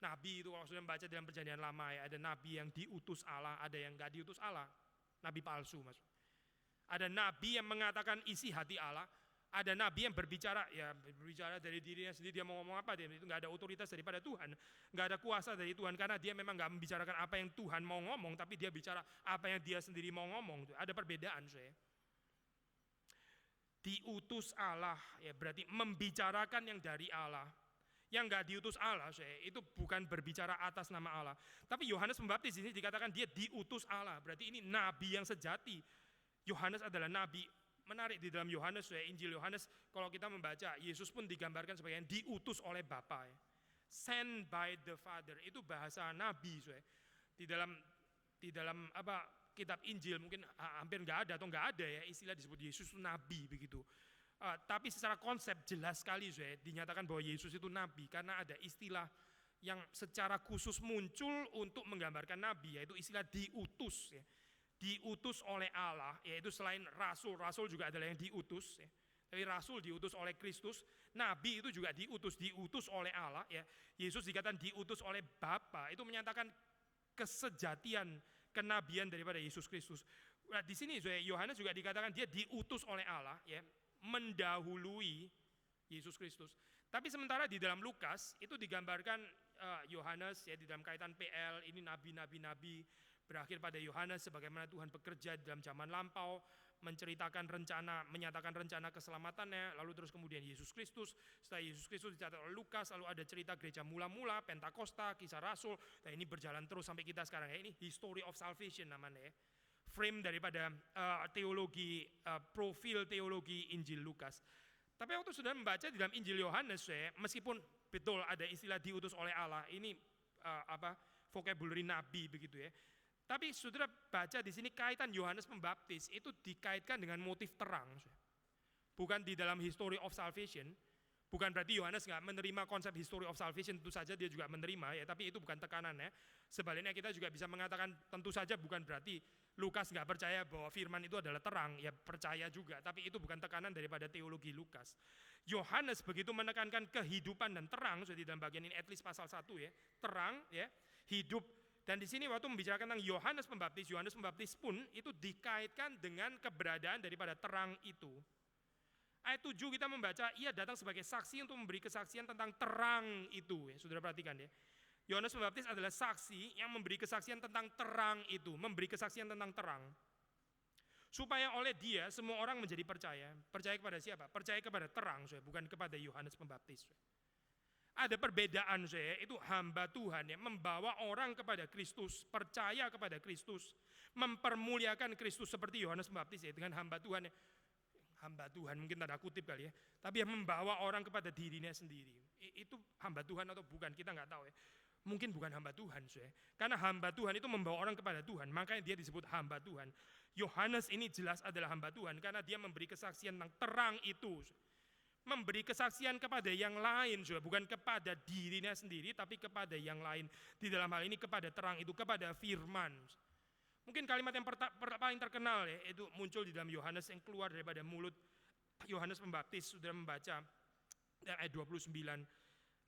Nabi itu kalau sudah membaca dalam perjanjian lama ya, ada nabi yang diutus Allah, ada yang enggak diutus Allah, nabi palsu maksud. Ada nabi yang mengatakan isi hati Allah, ada nabi yang berbicara dari dirinya sendiri, dia mau ngomong apa, dia itu enggak ada otoritas daripada Tuhan, enggak ada kuasa dari Tuhan, karena dia memang enggak membicarakan apa yang Tuhan mau ngomong, tapi dia bicara apa yang dia sendiri mau ngomong. Ada perbedaan, saya. Diutus Allah ya berarti membicarakan yang dari Allah. Yang enggak diutus Allah, itu bukan berbicara atas nama Allah. Tapi Yohanes Pembaptis ini dikatakan dia diutus Allah, berarti ini nabi yang sejati. Yohanes adalah nabi. Menarik di dalam Yohanes, Injil Yohanes, kalau kita membaca, Yesus pun digambarkan sebagai yang diutus oleh Bapa. Sent by the Father, itu bahasa nabi. Di dalam kitab Injil mungkin hampir enggak ada atau enggak ada ya istilah disebut Yesus itu nabi begitu. Tapi secara konsep jelas sekali dinyatakan bahwa Yesus itu nabi, karena ada istilah yang secara khusus muncul untuk menggambarkan nabi, yaitu istilah diutus ya. Diutus oleh Allah, yaitu selain rasul juga adalah yang diutus ya. Tapi rasul diutus oleh Kristus, nabi itu juga diutus oleh Allah ya. Yesus dikatakan diutus oleh Bapa, itu menyatakan kesejatian kenabian daripada Yesus Kristus. Nah, di sini Yohanes juga dikatakan dia diutus oleh Allah ya, mendahului Yesus Kristus. Tapi sementara di dalam Lukas itu digambarkan Yohanes ya di dalam kaitan PL, ini nabi-nabi berakhir pada Yohanes sebagaimana Tuhan bekerja di dalam zaman lampau, menceritakan rencana, menyatakan rencana keselamatannya, lalu terus kemudian Yesus Kristus. Setelah Yesus Kristus dicatat oleh Lukas, lalu ada cerita gereja mula-mula, Pentakosta, kisah Rasul. Nah ini berjalan terus sampai kita sekarang ya, ini History of Salvation namanya ya. Frame daripada teologi, profil teologi Injil Lukas. Tapi waktu sudah membaca di dalam Injil Yohanes, meskipun betul ada istilah diutus oleh Allah, ini vocabulary nabi begitu ya. Tapi saudara baca di sini kaitan Yohanes Pembaptis itu dikaitkan dengan motif terang. Bukan di dalam History of Salvation. Bukan berarti Yohanes nggak menerima konsep History of Salvation, tentu saja dia juga menerima ya, tapi itu bukan tekanan ya. Sebaliknya kita juga bisa mengatakan tentu saja bukan berarti Lukas nggak percaya bahwa firman itu adalah terang, ya percaya juga, tapi itu bukan tekanan daripada teologi Lukas. Yohanes begitu menekankan kehidupan dan terang, di dalam bagian ini at least pasal 1 ya, terang ya, hidup. Dan di sini waktu membicarakan tentang Yohanes Pembaptis pun itu dikaitkan dengan keberadaan daripada terang itu. Ayat 7 kita membaca, ia datang sebagai saksi untuk memberi kesaksian tentang terang itu ya, saudara perhatikan ya. Yohanes Pembaptis adalah saksi yang memberi kesaksian tentang terang itu, memberi kesaksian tentang terang. Supaya oleh dia semua orang menjadi percaya. Percaya kepada siapa? Percaya kepada terang, bukan kepada Yohanes Pembaptis. Ada perbedaan, itu hamba Tuhan yang membawa orang kepada Kristus, percaya kepada Kristus, mempermuliakan Kristus seperti Yohanes Pembaptis dengan hamba Tuhan mungkin tanda kutip kali ya, tapi yang membawa orang kepada dirinya sendiri. Itu hamba Tuhan atau bukan, kita nggak tahu ya. Mungkin bukan hamba Tuhan, karena hamba Tuhan itu membawa orang kepada Tuhan, makanya dia disebut hamba Tuhan. Yohanes ini jelas adalah hamba Tuhan karena dia memberi kesaksian tentang terang itu, memberi kesaksian kepada yang lain, bukan kepada dirinya sendiri, tapi kepada yang lain. Di dalam hal ini kepada terang itu, kepada firman. Mungkin kalimat yang paling terkenal ya, itu muncul di dalam Yohanes yang keluar daripada mulut Yohanes Pembaptis. Sudah membaca ayat 29.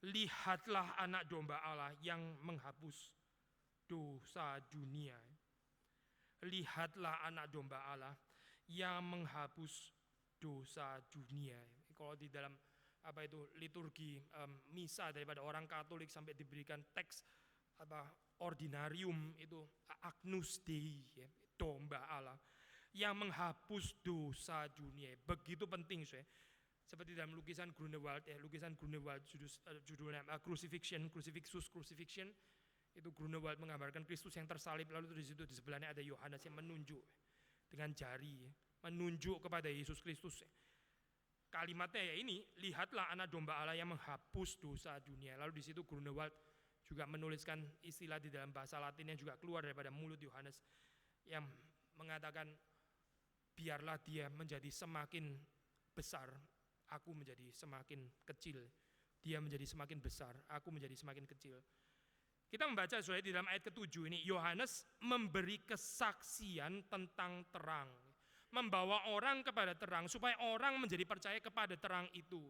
Lihatlah anak domba Allah yang menghapus dosa dunia. Lihatlah anak domba Allah yang menghapus dosa dunia. Kalau di dalam liturgi misa daripada orang Katolik sampai diberikan teks ordinarium itu Agnus Dei, ya, domba Allah yang menghapus dosa dunia. Begitu penting, seperti dalam lukisan Grunewald, judulnya Crucifixion. Itu Grunewald menggambarkan Kristus yang tersalib, lalu di situ di sebelahnya ada Yohanes yang menunjuk dengan jari, menunjuk kepada Yesus Kristus. Kalimatnya ya ini, lihatlah anak domba Allah yang menghapus dosa dunia. Lalu di situ Grunewald juga menuliskan istilah di dalam bahasa Latin yang juga keluar daripada mulut Yohanes yang mengatakan, biarlah dia menjadi semakin besar, aku menjadi semakin kecil. Dia menjadi semakin besar, aku menjadi semakin kecil. Kita membaca di dalam ayat ke-7 ini, Yohanes memberi kesaksian tentang terang, membawa orang kepada terang supaya orang menjadi percaya kepada terang itu.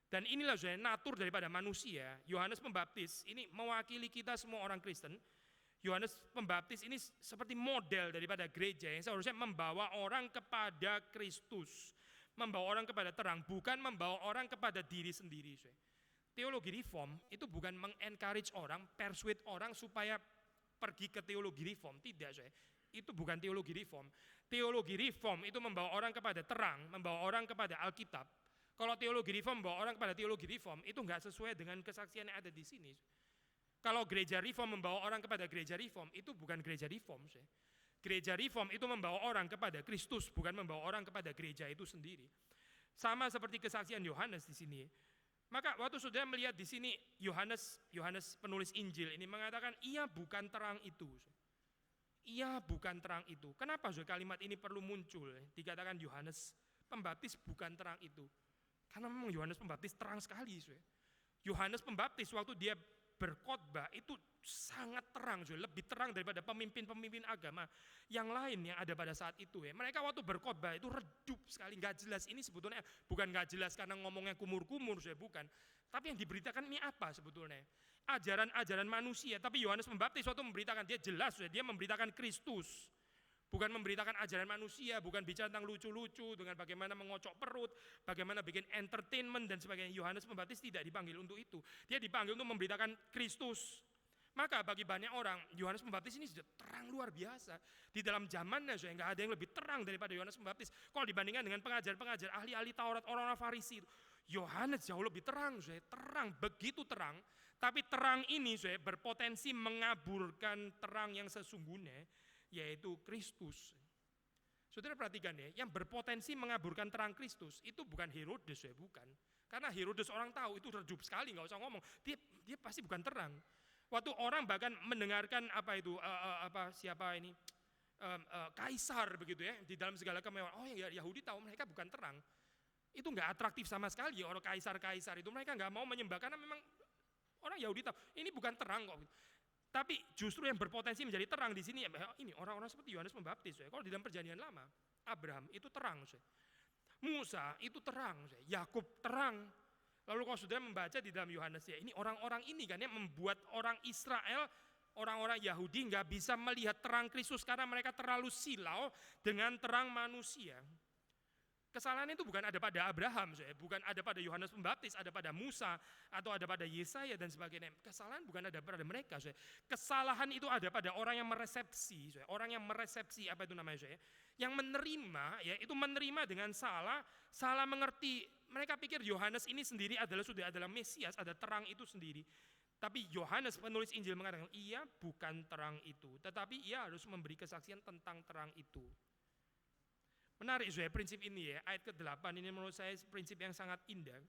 Dan inilah natur daripada manusia. Yohanes Pembaptis ini mewakili kita semua orang Kristen. Yohanes Pembaptis ini seperti model daripada gereja yang seharusnya membawa orang kepada Kristus, membawa orang kepada terang, bukan membawa orang kepada diri sendiri. Teologi reform itu bukan mengencourage orang, persuade orang supaya pergi ke teologi reform, tidak. Itu bukan teologi reform. Teologi reform itu membawa orang kepada terang, membawa orang kepada Alkitab. Kalau teologi reform membawa orang kepada teologi reform, itu enggak sesuai dengan kesaksian yang ada di sini. Kalau gereja reform membawa orang kepada gereja reform, itu bukan gereja reform. Gereja reform itu membawa orang kepada Kristus, bukan membawa orang kepada gereja itu sendiri. Sama seperti kesaksian Yohanes di sini. Maka waktu saudara melihat di sini Yohanes penulis Injil ini mengatakan ia bukan terang itu. Ia bukan terang itu. Kenapa kalimat ini perlu muncul? Dikatakan Yohanes Pembaptis bukan terang itu. Karena memang Yohanes Pembaptis terang sekali. Yohanes Pembaptis waktu dia berkhotbah itu sangat terang, lebih terang daripada pemimpin-pemimpin agama yang lain yang ada pada saat itu. Mereka waktu berkhotbah itu redup sekali, nggak jelas. Ini sebetulnya bukan nggak jelas karena ngomongnya kumur-kumur, bukan. Tapi yang diberitakan ini apa sebetulnya? Ajaran-ajaran manusia. Tapi Yohanes Pembaptis waktu memberitakan, dia jelas, dia memberitakan Kristus. Bukan memberitakan ajaran manusia, bukan bicara tentang lucu-lucu, dengan bagaimana mengocok perut, bagaimana bikin entertainment dan sebagainya. Yohanes Pembaptis tidak dipanggil untuk itu. Dia dipanggil untuk memberitakan Kristus. Maka bagi banyak orang, Yohanes Pembaptis ini sudah terang luar biasa. Di dalam zamannya nggak ada yang lebih terang daripada Yohanes Pembaptis. Kalau dibandingkan dengan pengajar-pengajar, ahli-ahli Taurat, orang-orang Farisi, Yohanes jauh lebih terang, terang, begitu terang. Tapi terang ini berpotensi mengaburkan terang yang sesungguhnya, yaitu Kristus. Saudara perhatikan ya, yang berpotensi mengaburkan terang Kristus itu bukan Herodes, bukan. Karena Herodes orang tahu itu redup sekali, nggak usah ngomong. Dia pasti bukan terang. Waktu orang bahkan mendengarkan Kaisar begitu ya, di dalam segala kemewahan. Oh ya, Yahudi tahu mereka bukan terang. Itu nggak atraktif sama sekali orang Kaisar itu, mereka nggak mau menyembah karena memang orang Yahudi tahu ini bukan terang kok. Tapi justru yang berpotensi menjadi terang di sini, ini orang-orang seperti Yohanes Pembaptis. Kalau di dalam perjanjian lama, Abraham itu terang, Musa itu terang, Yakub terang. Lalu kalau saudara membaca di dalam Yohanes, ini orang-orang ini kan yang membuat orang Israel, orang-orang Yahudi nggak bisa melihat terang Kristus karena mereka terlalu silau dengan terang manusia. Kesalahan itu bukan ada pada Abraham, bukan ada pada Yohanes Pembaptis, ada pada Musa, atau ada pada Yesaya dan sebagainya. Kesalahan bukan ada pada mereka. Kesalahan itu ada pada orang yang meresepsi. Orang yang meresepsi, apa itu namanya? Yang menerima, ya itu menerima dengan salah mengerti. Mereka pikir Yohanes ini sendiri sudah adalah Mesias, ada terang itu sendiri. Tapi Yohanes penulis Injil mengatakan, ia bukan terang itu, tetapi ia harus memberi kesaksian tentang terang itu. Menarik prinsip ini ya, ayat ke-8 ini menurut saya prinsip yang sangat indah.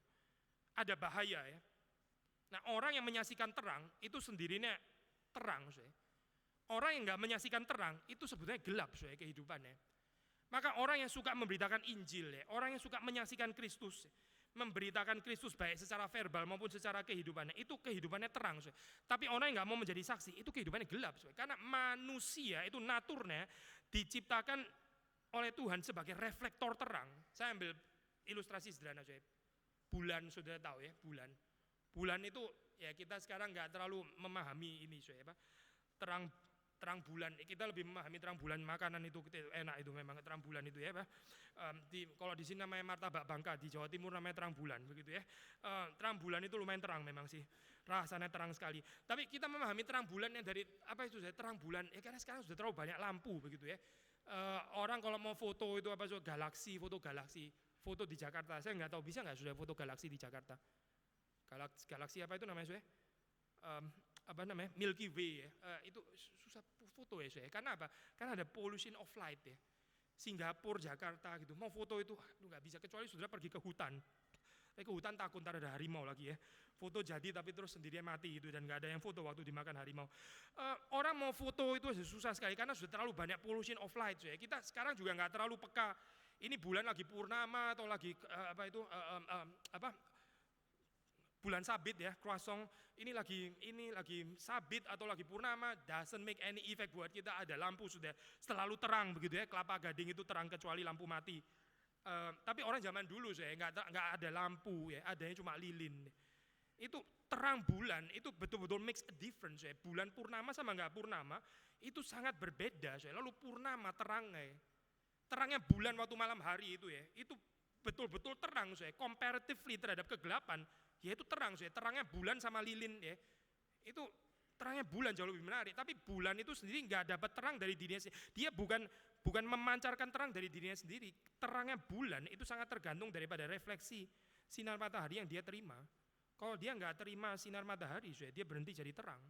Ada bahaya ya. Nah, orang yang menyaksikan terang itu sendirinya terang. Orang yang nggak menyaksikan terang itu sebetulnya gelap kehidupannya. Maka orang yang suka memberitakan Injil ya, orang yang suka menyaksikan Kristus, memberitakan Kristus baik secara verbal maupun secara kehidupannya, itu kehidupannya terang. Tapi orang yang nggak mau menjadi saksi itu kehidupannya gelap. Karena manusia itu naturnya diciptakan oleh Tuhan sebagai reflektor terang. Saya ambil ilustrasi sederhana saja. Bulan, sudah tahu ya, bulan. Bulan itu ya kita sekarang nggak terlalu memahami ini terang bulan. Kita lebih memahami terang bulan makanan itu enak itu memang terang bulan itu ya, Pak. Kalau di sini namanya martabak bangka, di Jawa Timur namanya terang bulan begitu ya. Terang bulan itu lumayan terang memang sih. Rasanya terang sekali. Tapi kita memahami terang bulan yang dari apa itu terang bulan ya karena sekarang sudah terlalu banyak lampu begitu ya. Orang kalau mau foto itu foto galaksi, foto di Jakarta. Saya nggak tahu bisa nggak sudah foto galaksi di Jakarta. Galaksi apa itu namanya apa namanya Milky Way ya. Itu susah foto ya karena apa? Karena ada pollution of light ya. Singapura, Jakarta gitu. Mau foto itu nggak bisa kecuali sudah pergi ke hutan. Ke hutan takut ntar ada harimau lagi ya. Foto jadi tapi terus sendirian mati gitu dan nggak ada yang foto waktu dimakan harimau. Orang mau foto itu susah sekali karena sudah terlalu banyak pollution of light. Ya. Kita sekarang juga nggak terlalu peka. Ini bulan lagi purnama atau lagi bulan sabit ya, croissant. Ini lagi sabit atau lagi purnama, doesn't make any effect buat kita. Ada lampu sudah terlalu terang begitu ya. Kelapa Gading itu terang kecuali lampu mati. Tapi orang zaman dulu nggak ada lampu ya, adanya cuma lilin. Itu terang bulan itu betul-betul makes a difference ya. Bulan purnama sama nggak purnama itu sangat berbeda. Lalu purnama terangnya bulan waktu malam hari itu ya, itu betul-betul terang comparatively terhadap kegelapan, yaitu terang terangnya bulan sama lilin ya, itu terangnya bulan jauh lebih menarik. Tapi bulan itu sendiri nggak dapat terang dari dirinya sendiri. Dia bukan memancarkan terang dari dirinya sendiri. Terangnya bulan itu sangat tergantung daripada refleksi sinar matahari yang dia terima. Kalau dia nggak terima sinar matahari, dia berhenti jadi terang.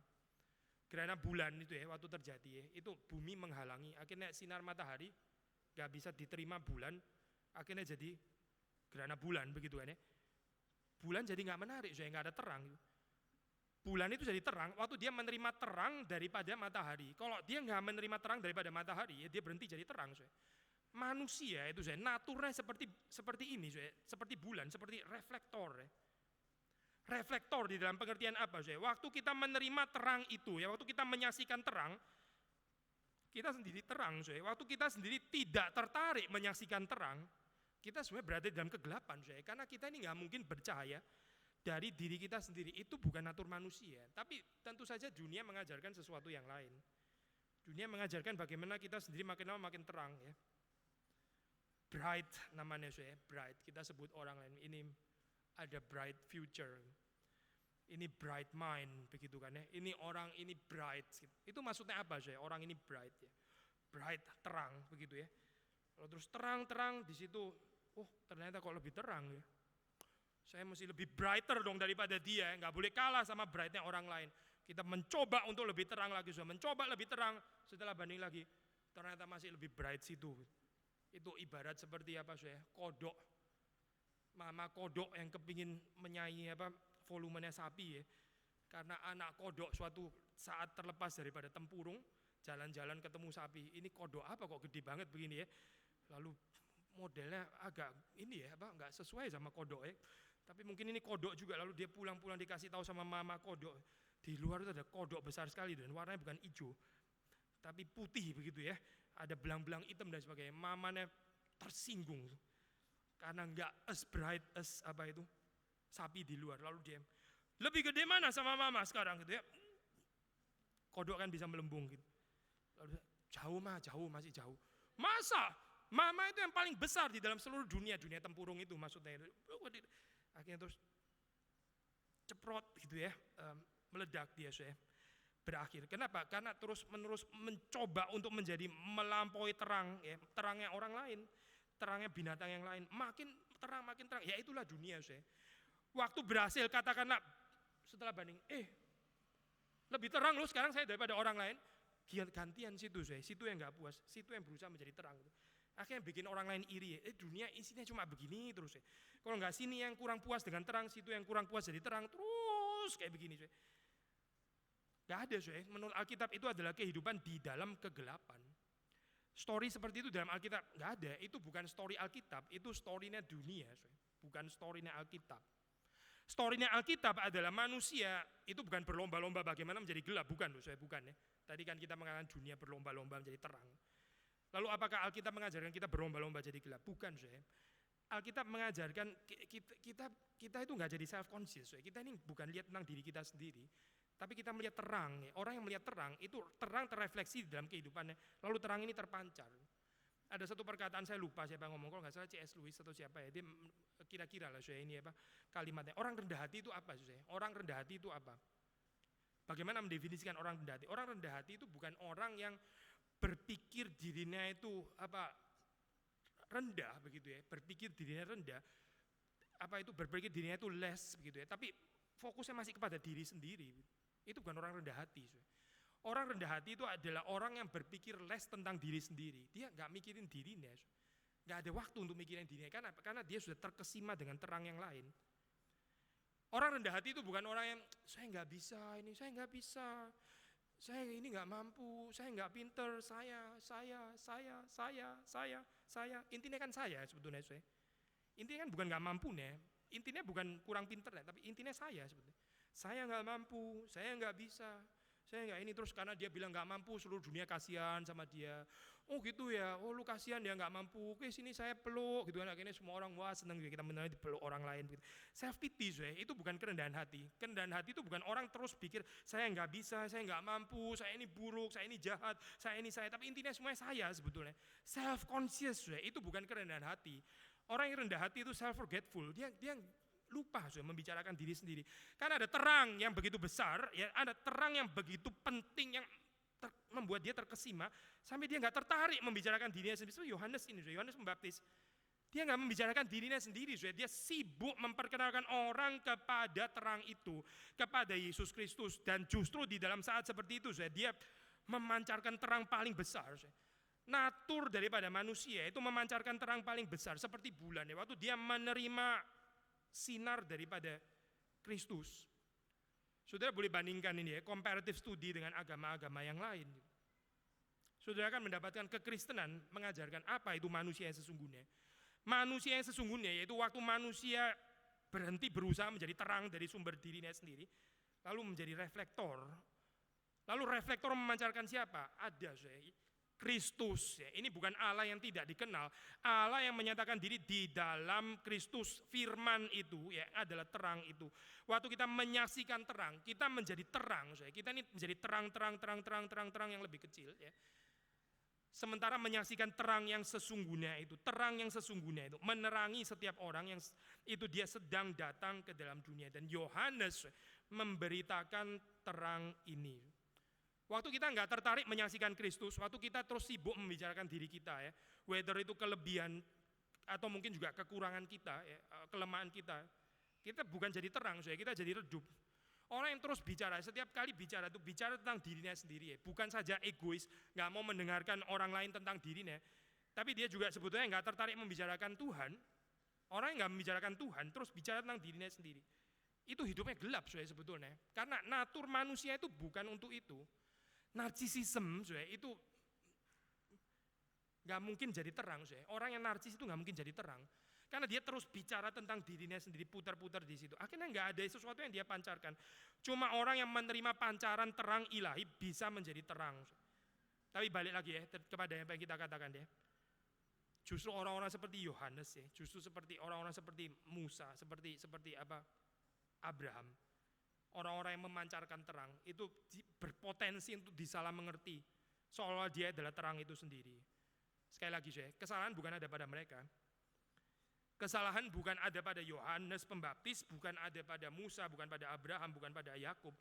Gerhana bulan itu ya, waktu terjadi ya, itu bumi menghalangi, akhirnya sinar matahari nggak bisa diterima bulan, akhirnya jadi gerhana bulan begitu kan ya. Bulan jadi nggak menarik, nggak ada terang. Bulan itu jadi terang waktu dia menerima terang daripada matahari. Kalau dia nggak menerima terang daripada matahari, ya dia berhenti jadi terang. Manusia itu naturnya seperti ini, seperti bulan, seperti reflektor. Reflektor di dalam pengertian apa? Waktu kita menerima terang itu, ya waktu kita menyaksikan terang, kita sendiri terang. Waktu kita sendiri tidak tertarik menyaksikan terang, kita sebenarnya berada dalam kegelapan. Karena kita ini nggak mungkin bercahaya dari diri kita sendiri. Itu bukan natur manusia. Tapi tentu saja dunia mengajarkan sesuatu yang lain. Dunia mengajarkan bagaimana kita sendiri makin lama makin terang. Ya. Bright namanya bright. Kita sebut orang lain ini ada bright future, ini bright mind, begitu kan ya. Ini orang ini bright, itu maksudnya apa orang ini bright ya, bright terang begitu ya. Kalau terus terang di situ, ternyata kok lebih terang ya. Saya mesti lebih brighter dong daripada dia, nggak boleh kalah sama brightnya orang lain. Kita mencoba untuk lebih terang lagi, mencoba lebih terang, setelah banding lagi, ternyata masih lebih bright situ. Itu ibarat seperti apa kodok. Mama kodok yang kepingin menyaingi volumenya sapi ya. Karena anak kodok suatu saat terlepas daripada tempurung, jalan-jalan ketemu sapi. Ini kodok apa kok gede banget begini ya. Lalu modelnya agak ini ya nggak sesuai sama kodok ya. Tapi mungkin ini kodok juga, lalu dia pulang-pulang dikasih tahu sama mama kodok. Di luar itu ada kodok besar sekali dan warnanya bukan hijau, tapi putih begitu ya. Ada belang-belang hitam dan sebagainya. Mamanya tersinggung. Karena enggak as bright as sapi di luar. Lalu dia, lebih gede mana sama mama sekarang gitu ya. Kodok kan bisa melembung gitu. Lalu jauh masih jauh. Masa Mama itu yang paling besar di dalam seluruh dunia tempurung itu maksudnya. Akhirnya terus ceprot gitu ya, meledak dia saya. Berakhir. Kenapa? Karena terus-menerus mencoba untuk menjadi melampaui terang, ya, terangnya orang lain, terangnya binatang yang lain, makin terang, ya itulah dunia saya. Waktu berhasil katakanlah setelah banding, lebih terang loh sekarang saya daripada orang lain, gantian situ saya, situ yang nggak puas, situ yang berusaha menjadi terang. Akhirnya bikin orang lain iri, dunia isinya cuma begini terus ya. Kalau nggak sini yang kurang puas dengan terang, situ yang kurang puas jadi terang, terus kayak begini saya. Gak ada saya, menurut Alkitab itu adalah kehidupan di dalam kegelapan. Story seperti itu dalam Alkitab gak ada, itu bukan story Alkitab, itu story-nya dunia, bukan story-nya Alkitab. Story-nya Alkitab adalah manusia itu bukan berlomba-lomba bagaimana menjadi gelap, bukan bukan ya. Tadi kan kita mengatakan dunia berlomba-lomba menjadi terang. Lalu apakah Alkitab mengajarkan kita berlomba-lomba jadi gelap? Bukan saya. Alkitab mengajarkan kita itu nggak jadi self conscious. Kita ini bukan lihat tentang diri kita sendiri, tapi kita melihat terang. Orang yang melihat terang itu terang terrefleksi di dalam kehidupannya. Lalu terang ini terpancar. Ada satu perkataan saya lupa siapa yang ngomong, kalau nggak salah C.S. Lewis atau siapa ya, dia kira-kira lah saya ini apa kalimatnya. Orang rendah hati itu apa saya? Orang rendah hati itu apa? Bagaimana mendefinisikan orang rendah hati? Orang rendah hati itu bukan orang yang berpikir dirinya itu apa rendah begitu ya, berpikir dirinya rendah, apa itu berpikir dirinya itu less begitu ya, tapi fokusnya masih kepada diri sendiri. Itu bukan orang rendah hati. Orang rendah hati itu adalah orang yang berpikir less tentang diri sendiri. Dia nggak mikirin dirinya, nggak ada waktu untuk mikirin dirinya karena dia sudah terkesima dengan terang yang lain. Orang rendah hati itu bukan orang yang saya nggak bisa ini, saya nggak bisa, saya ini nggak mampu, saya nggak pinter, saya. Intinya kan saya sebetulnya saya. Intinya kan bukan nggak mampu nih, intinya bukan kurang pinter nih, tapi intinya saya sebetulnya. Saya nggak mampu, saya nggak bisa, saya nggak ini, terus karena dia bilang nggak mampu, seluruh dunia kasihan sama dia. Oh gitu ya, oh lu kasihan dia nggak mampu, oke sini saya peluk gitu kan. Akhirnya semua orang wah seneng juga kita mengenai dipeluk orang lain gitu. Self pity itu bukan kerendahan hati. Kerendahan hati itu bukan orang terus pikir saya nggak bisa, saya nggak mampu, saya ini buruk, saya ini jahat, saya ini saya. Tapi intinya semuanya saya sebetulnya. Self conscious itu bukan kerendahan hati. Orang yang rendah hati itu self forgetful. Dia lupa membicarakan diri sendiri. Karena ada terang yang begitu besar, ya ada terang yang begitu penting yang membuat dia terkesima sampai dia nggak tertarik membicarakan dirinya sendiri. Yohanes Pembaptis, dia nggak membicarakan dirinya sendiri, dia sibuk memperkenalkan orang kepada terang itu, kepada Yesus Kristus, dan justru di dalam saat seperti itu, dia memancarkan terang paling besar. Natur daripada manusia itu memancarkan terang paling besar seperti bulan. Waktu dia menerima sinar daripada Kristus. Saudara boleh bandingkan ini ya, comparative study dengan agama-agama yang lain. Saudara akan mendapatkan kekristenan mengajarkan apa itu manusia yang sesungguhnya. Manusia yang sesungguhnya yaitu waktu manusia berhenti berusaha menjadi terang dari sumber dirinya sendiri, lalu menjadi reflektor. Lalu reflektor memancarkan siapa? Ada Kristus. Ini bukan Allah yang tidak dikenal. Allah yang menyatakan diri di dalam Kristus. Firman itu ya adalah terang itu. Waktu kita menyaksikan terang, kita menjadi terang. Kita ini menjadi terang yang lebih kecil. Ya. Sementara menyaksikan terang yang sesungguhnya itu, terang yang sesungguhnya itu menerangi setiap orang yang itu dia sedang datang ke dalam dunia. Dan Yohanes memberitakan terang ini. Waktu kita nggak tertarik menyaksikan Kristus, waktu kita terus sibuk membicarakan diri kita ya, whether itu kelebihan atau mungkin juga kekurangan kita, ya, kelemahan kita bukan jadi terang, kita jadi redup. Orang yang terus bicara, setiap kali bicara itu bicara tentang dirinya sendiri, ya. Bukan saja egois, nggak mau mendengarkan orang lain tentang dirinya, tapi dia juga sebetulnya nggak tertarik membicarakan Tuhan. Orang yang nggak membicarakan Tuhan, terus bicara tentang dirinya sendiri, itu hidupnya gelap sebetulnya, karena natur manusia itu bukan untuk itu. Narsisisme itu nggak mungkin jadi terang. Orang yang narsis itu nggak mungkin jadi terang, karena dia terus bicara tentang dirinya sendiri, putar-putar di situ. Akhirnya nggak ada sesuatu yang dia pancarkan. Cuma orang yang menerima pancaran terang ilahi bisa menjadi terang. Tapi balik lagi ya kepada apa yang kita katakan ya. Justru orang-orang seperti Yohanes ya, justru seperti orang-orang seperti Musa, seperti apa Abraham. Orang-orang yang memancarkan terang itu berpotensi untuk disalah mengerti seolah dia adalah terang itu sendiri. Sekali lagi saya, kesalahan bukan ada pada mereka. Kesalahan bukan ada pada Yohanes Pembaptis, bukan ada pada Musa, bukan pada Abraham, bukan pada Yakub,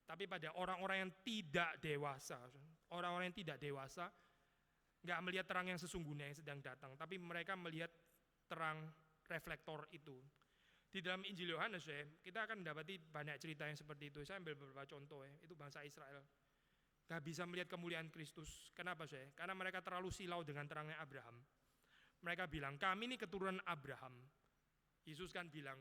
tapi pada orang-orang yang tidak dewasa. Orang-orang yang tidak dewasa nggak melihat terang yang sesungguhnya yang sedang datang, tapi mereka melihat terang reflektor itu. Di dalam Injil Yohanes ya, kita akan mendapati banyak cerita yang seperti itu. Saya ambil beberapa contoh ya. Itu bangsa Israel gak bisa melihat kemuliaan Kristus. Kenapa saya? Karena mereka terlalu silau dengan terangnya Abraham. Mereka bilang, kami ini keturunan Abraham. Yesus kan bilang,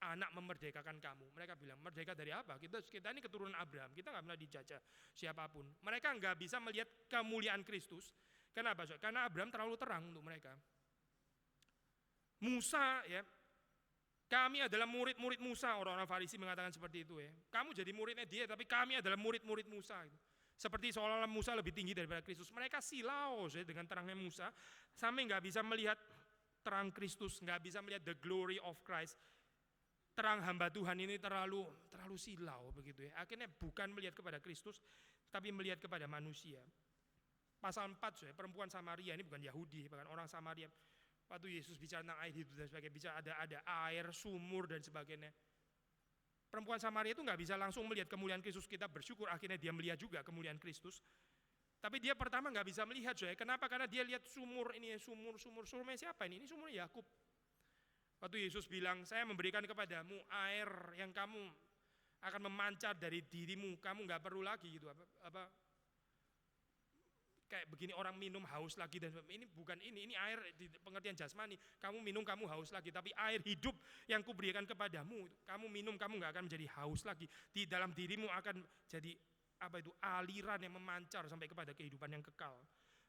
anak memerdekakan kamu. Mereka bilang, merdeka dari apa? Kita ini keturunan Abraham, kita gak pernah dijajah siapapun. Mereka gak bisa melihat kemuliaan Kristus. Kenapa? Karena Abraham terlalu terang untuk mereka. Musa ya, kami adalah murid-murid Musa, orang-orang Farisi mengatakan seperti itu ya. Kamu jadi muridnya dia, tapi kami adalah murid-murid Musa. Seperti seolah-olah Musa lebih tinggi daripada Kristus. Mereka silau ya, dengan terangnya Musa, sampai nggak bisa melihat terang Kristus, nggak bisa melihat the glory of Christ. Terang hamba Tuhan ini terlalu silau begitu ya. Akhirnya bukan melihat kepada Kristus, tapi melihat kepada manusia. Pasal 4 ya, perempuan Samaria ini bukan Yahudi, bahkan orang Samaria. Waktu Yesus bicara tentang air hidup dan sebagainya, bicara ada air, sumur dan sebagainya. Perempuan Samaria itu nggak bisa langsung melihat kemuliaan Kristus. Kita bersyukur akhirnya dia melihat juga kemuliaan Kristus. Tapi dia pertama nggak bisa melihat, saya. Kenapa? Karena dia lihat sumur ini, sumurnya siapa ini? Ini sumurnya Yakub. Waktu Yesus bilang, saya memberikan kepadamu air yang kamu akan memancar dari dirimu, kamu nggak perlu lagi gitu. Kayak begini orang minum haus lagi, dan ini bukan ini air di pengertian jasmani, kamu minum kamu haus lagi, tapi air hidup yang kuberikan kepadamu, kamu minum kamu nggak akan menjadi haus lagi, di dalam dirimu akan jadi aliran yang memancar sampai kepada kehidupan yang kekal.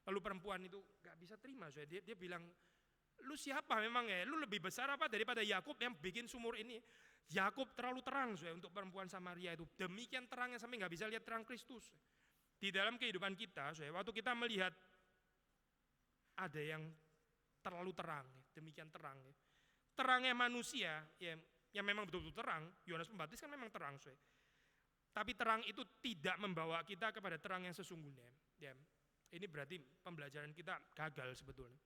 Lalu perempuan itu nggak bisa terima, dia bilang, lu siapa memang ya, lu lebih besar apa daripada Yakub yang bikin sumur ini? Yakub terlalu terang untuk perempuan Samaria itu, demikian terangnya sampai nggak bisa lihat terang Kristus. Di dalam kehidupan kita, waktu kita melihat ada yang terlalu terang, demikian terang. Terangnya manusia, yang memang betul-betul terang, Yohanes Pembaptis kan memang terang. Tapi terang itu tidak membawa kita kepada terang yang sesungguhnya. Ini berarti pembelajaran kita gagal sebetulnya.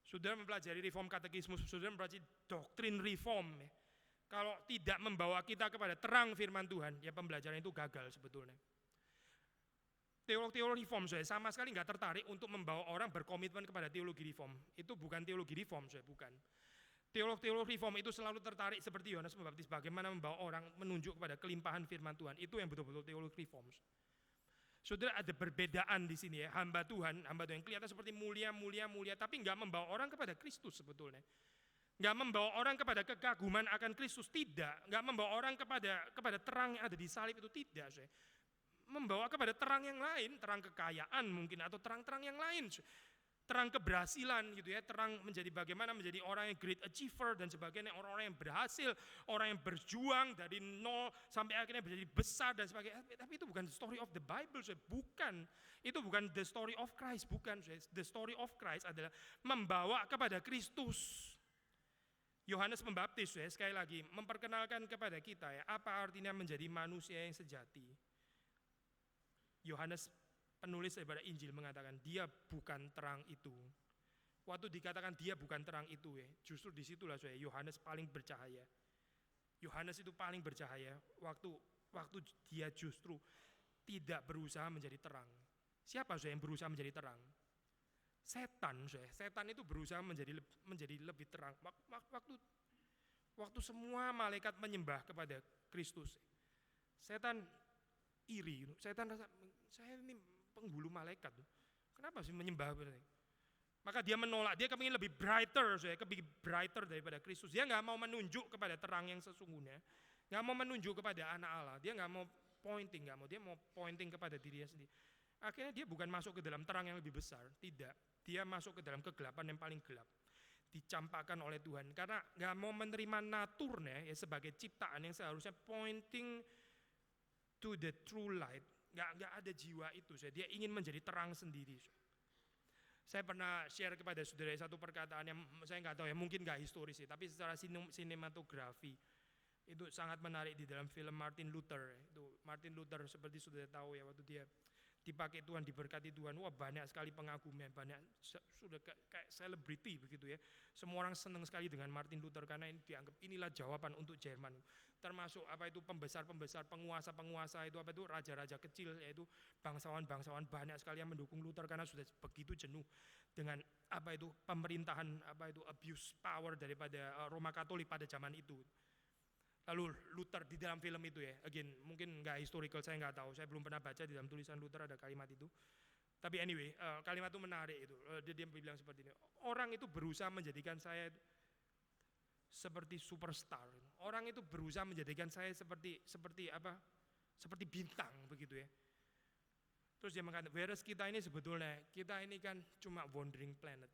Sudah mempelajari reform katekismus, sudah mempelajari doktrin reform. Kalau tidak membawa kita kepada terang firman Tuhan, ya pembelajaran itu gagal sebetulnya. Teologi reform saya sama sekali nggak tertarik untuk membawa orang berkomitmen kepada teologi reform. Itu bukan teologi reform, bukan. Teologi reform itu selalu tertarik seperti Yohanes Pembaptis, bagaimana membawa orang menunjuk kepada kelimpahan firman Tuhan. Itu yang betul-betul teologi reform. Saudara, ada perbedaan di sini ya. Hamba Tuhan yang kelihatan seperti mulia, tapi nggak membawa orang kepada Kristus sebetulnya. Nggak membawa orang kepada kekaguman akan Kristus, tidak. Nggak membawa orang kepada terang yang ada di salib, itu tidak. Membawa kepada terang yang lain, terang kekayaan mungkin, atau terang-terang yang lain, terang keberhasilan gitu ya, terang menjadi bagaimana menjadi orang yang great achiever dan sebagainya, orang-orang yang berhasil, orang yang berjuang dari nol sampai akhirnya menjadi besar dan sebagainya. Tapi itu bukan the story of the Bible, bukan. Itu bukan the story of Christ, bukan. The story of Christ adalah membawa kepada Kristus. Yohanes Pembaptis sekali lagi memperkenalkan kepada kita ya, apa artinya menjadi manusia yang sejati. Yohanes penulis daripada Injil mengatakan dia bukan terang itu. Waktu dikatakan dia bukan terang itu justru disitulah Yohanes paling bercahaya. Yohanes itu paling bercahaya waktu dia justru tidak berusaha menjadi terang. Siapa yang berusaha menjadi terang? Setan. Setan itu berusaha menjadi lebih terang. Waktu semua malaikat menyembah kepada Kristus, setan iri, setan rasa, saya ini penghulu malaikat, kenapa sih menyembah? Maka dia menolak, dia kepingin lebih brighter daripada Kristus. Dia nggak mau menunjuk kepada terang yang sesungguhnya, nggak mau menunjuk kepada anak Allah, dia nggak mau pointing, dia mau pointing kepada dirinya sendiri. Akhirnya dia bukan masuk ke dalam terang yang lebih besar, tidak, dia masuk ke dalam kegelapan yang paling gelap, dicampakkan oleh Tuhan, karena nggak mau menerima naturnya sebagai ciptaan yang seharusnya pointing to the true light, nggak ada jiwa itu. Dia ingin menjadi terang sendiri. Saya pernah share kepada saudara satu perkataan yang saya nggak tahu mungkin nggak historis tapi secara sinematografi itu sangat menarik di dalam film Martin Luther. Itu Martin Luther seperti sudah tahu waktu dia dipakai Tuhan, diberkati Tuhan, wah banyak sekali pengagumnya, banyak sudah kayak selebriti begitu ya. Semua orang senang sekali dengan Martin Luther karena ini dianggap inilah jawaban untuk Jerman. Termasuk apa itu pembesar-pembesar, penguasa-penguasa itu apa itu raja-raja kecil, yaitu bangsawan-bangsawan banyak sekali yang mendukung Luther karena sudah begitu jenuh dengan apa itu pemerintahan, apa itu abuse power daripada Roma Katolik pada zaman itu. Lalu Luther di dalam film itu ya, again mungkin nggak historical, saya nggak tahu, saya belum pernah baca di dalam tulisan Luther ada kalimat itu. Tapi anyway, kalimat itu menarik itu. Dia bilang seperti ini, orang itu berusaha menjadikan saya seperti superstar. Orang itu berusaha menjadikan saya seperti apa? Seperti bintang begitu ya. Terus dia mengatakan, whereas kita ini sebetulnya, kita ini kan cuma wandering planet.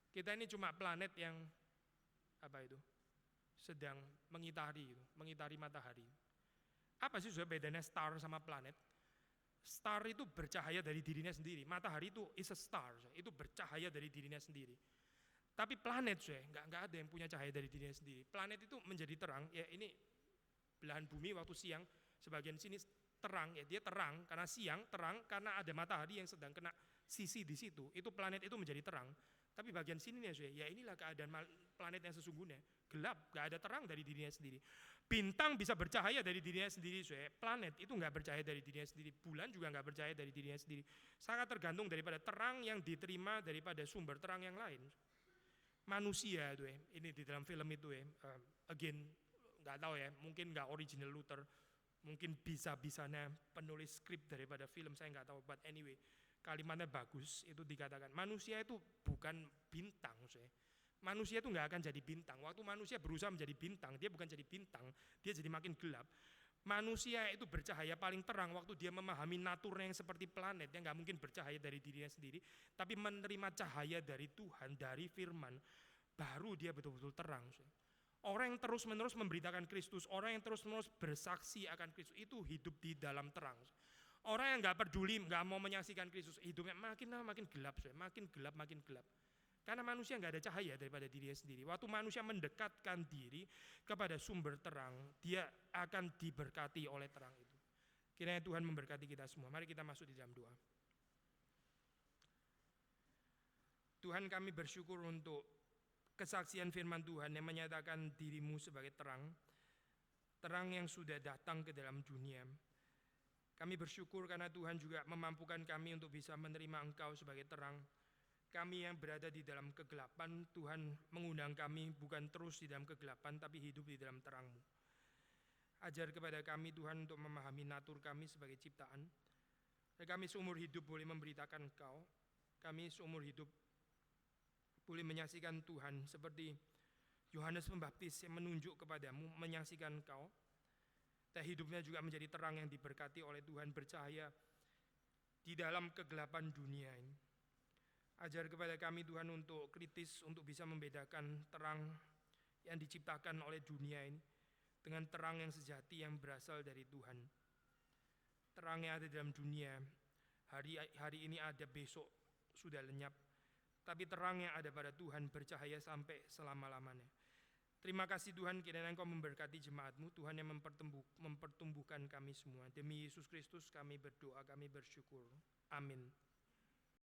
Kita ini cuma planet yang apa itu? Sedang mengitari matahari. Apa sih sebenarnya bedanya star sama planet? Star itu bercahaya dari dirinya sendiri. Matahari itu is a star, itu bercahaya dari dirinya sendiri. Tapi planet nggak ada yang punya cahaya dari dirinya sendiri. Planet itu menjadi terang. Ya ini belahan bumi waktu siang, sebagian sini terang. Ya dia terang karena siang, terang karena ada matahari yang sedang kena sisi di situ. Itu planet itu menjadi terang. Tapi bagian sini ya inilah keadaan planet yang sesungguhnya. Gelap, gak ada terang dari dirinya sendiri. Bintang bisa bercahaya dari dirinya sendiri. Planet itu gak bercahaya dari dirinya sendiri. Bulan juga gak bercahaya dari dirinya sendiri. Sangat tergantung daripada terang yang diterima daripada sumber terang yang lain. Manusia itu ini di dalam film itu again gak tahu ya, mungkin gak original Luther, mungkin bisa-bisanya penulis skrip daripada film, saya gak tahu. But anyway, kalimatnya bagus, itu dikatakan manusia itu bukan bintang. Manusia itu nggak akan jadi bintang. Waktu manusia berusaha menjadi bintang, dia bukan jadi bintang, dia jadi makin gelap. Manusia itu bercahaya paling terang waktu dia memahami naturnya yang seperti planet, yang nggak mungkin bercahaya dari dirinya sendiri, tapi menerima cahaya dari Tuhan, dari firman, baru dia betul-betul terang. Orang yang terus-menerus memberitakan Kristus, orang yang terus-menerus bersaksi akan Kristus, itu hidup di dalam terang. Orang yang nggak peduli, nggak mau menyaksikan Kristus, hidupnya makin lama makin gelap, makin gelap, makin gelap. Karena manusia nggak ada cahaya daripada dirinya sendiri. Waktu manusia mendekatkan diri kepada sumber terang, dia akan diberkati oleh terang itu. Kiranya Tuhan memberkati kita semua. Mari kita masuk di dalam doa. Tuhan, kami bersyukur untuk kesaksian firman Tuhan yang menyatakan dirimu sebagai terang, terang yang sudah datang ke dalam dunia. Kami bersyukur karena Tuhan juga memampukan kami untuk bisa menerima Engkau sebagai terang. Kami yang berada di dalam kegelapan, Tuhan mengundang kami bukan terus di dalam kegelapan, tapi hidup di dalam terang-Mu. Ajar kepada kami Tuhan untuk memahami natur kami sebagai ciptaan. Dan kami seumur hidup boleh memberitakan Engkau. Kami seumur hidup boleh menyaksikan Tuhan seperti Yohanes Pembaptis yang menunjuk kepadamu, menyaksikan Engkau. Dan hidupnya juga menjadi terang yang diberkati oleh Tuhan, bercahaya di dalam kegelapan dunia ini. Ajar kepada kami Tuhan untuk kritis, untuk bisa membedakan terang yang diciptakan oleh dunia ini dengan terang yang sejati yang berasal dari Tuhan. Terang yang ada dalam dunia, hari ini ada, besok sudah lenyap. Tapi terang yang ada pada Tuhan bercahaya sampai selama-lamanya. Terima kasih Tuhan, kiranya Engkau memberkati jemaat-Mu, Tuhan yang mempertumbuhkan kami semua. Demi Yesus Kristus kami berdoa, kami bersyukur. Amin.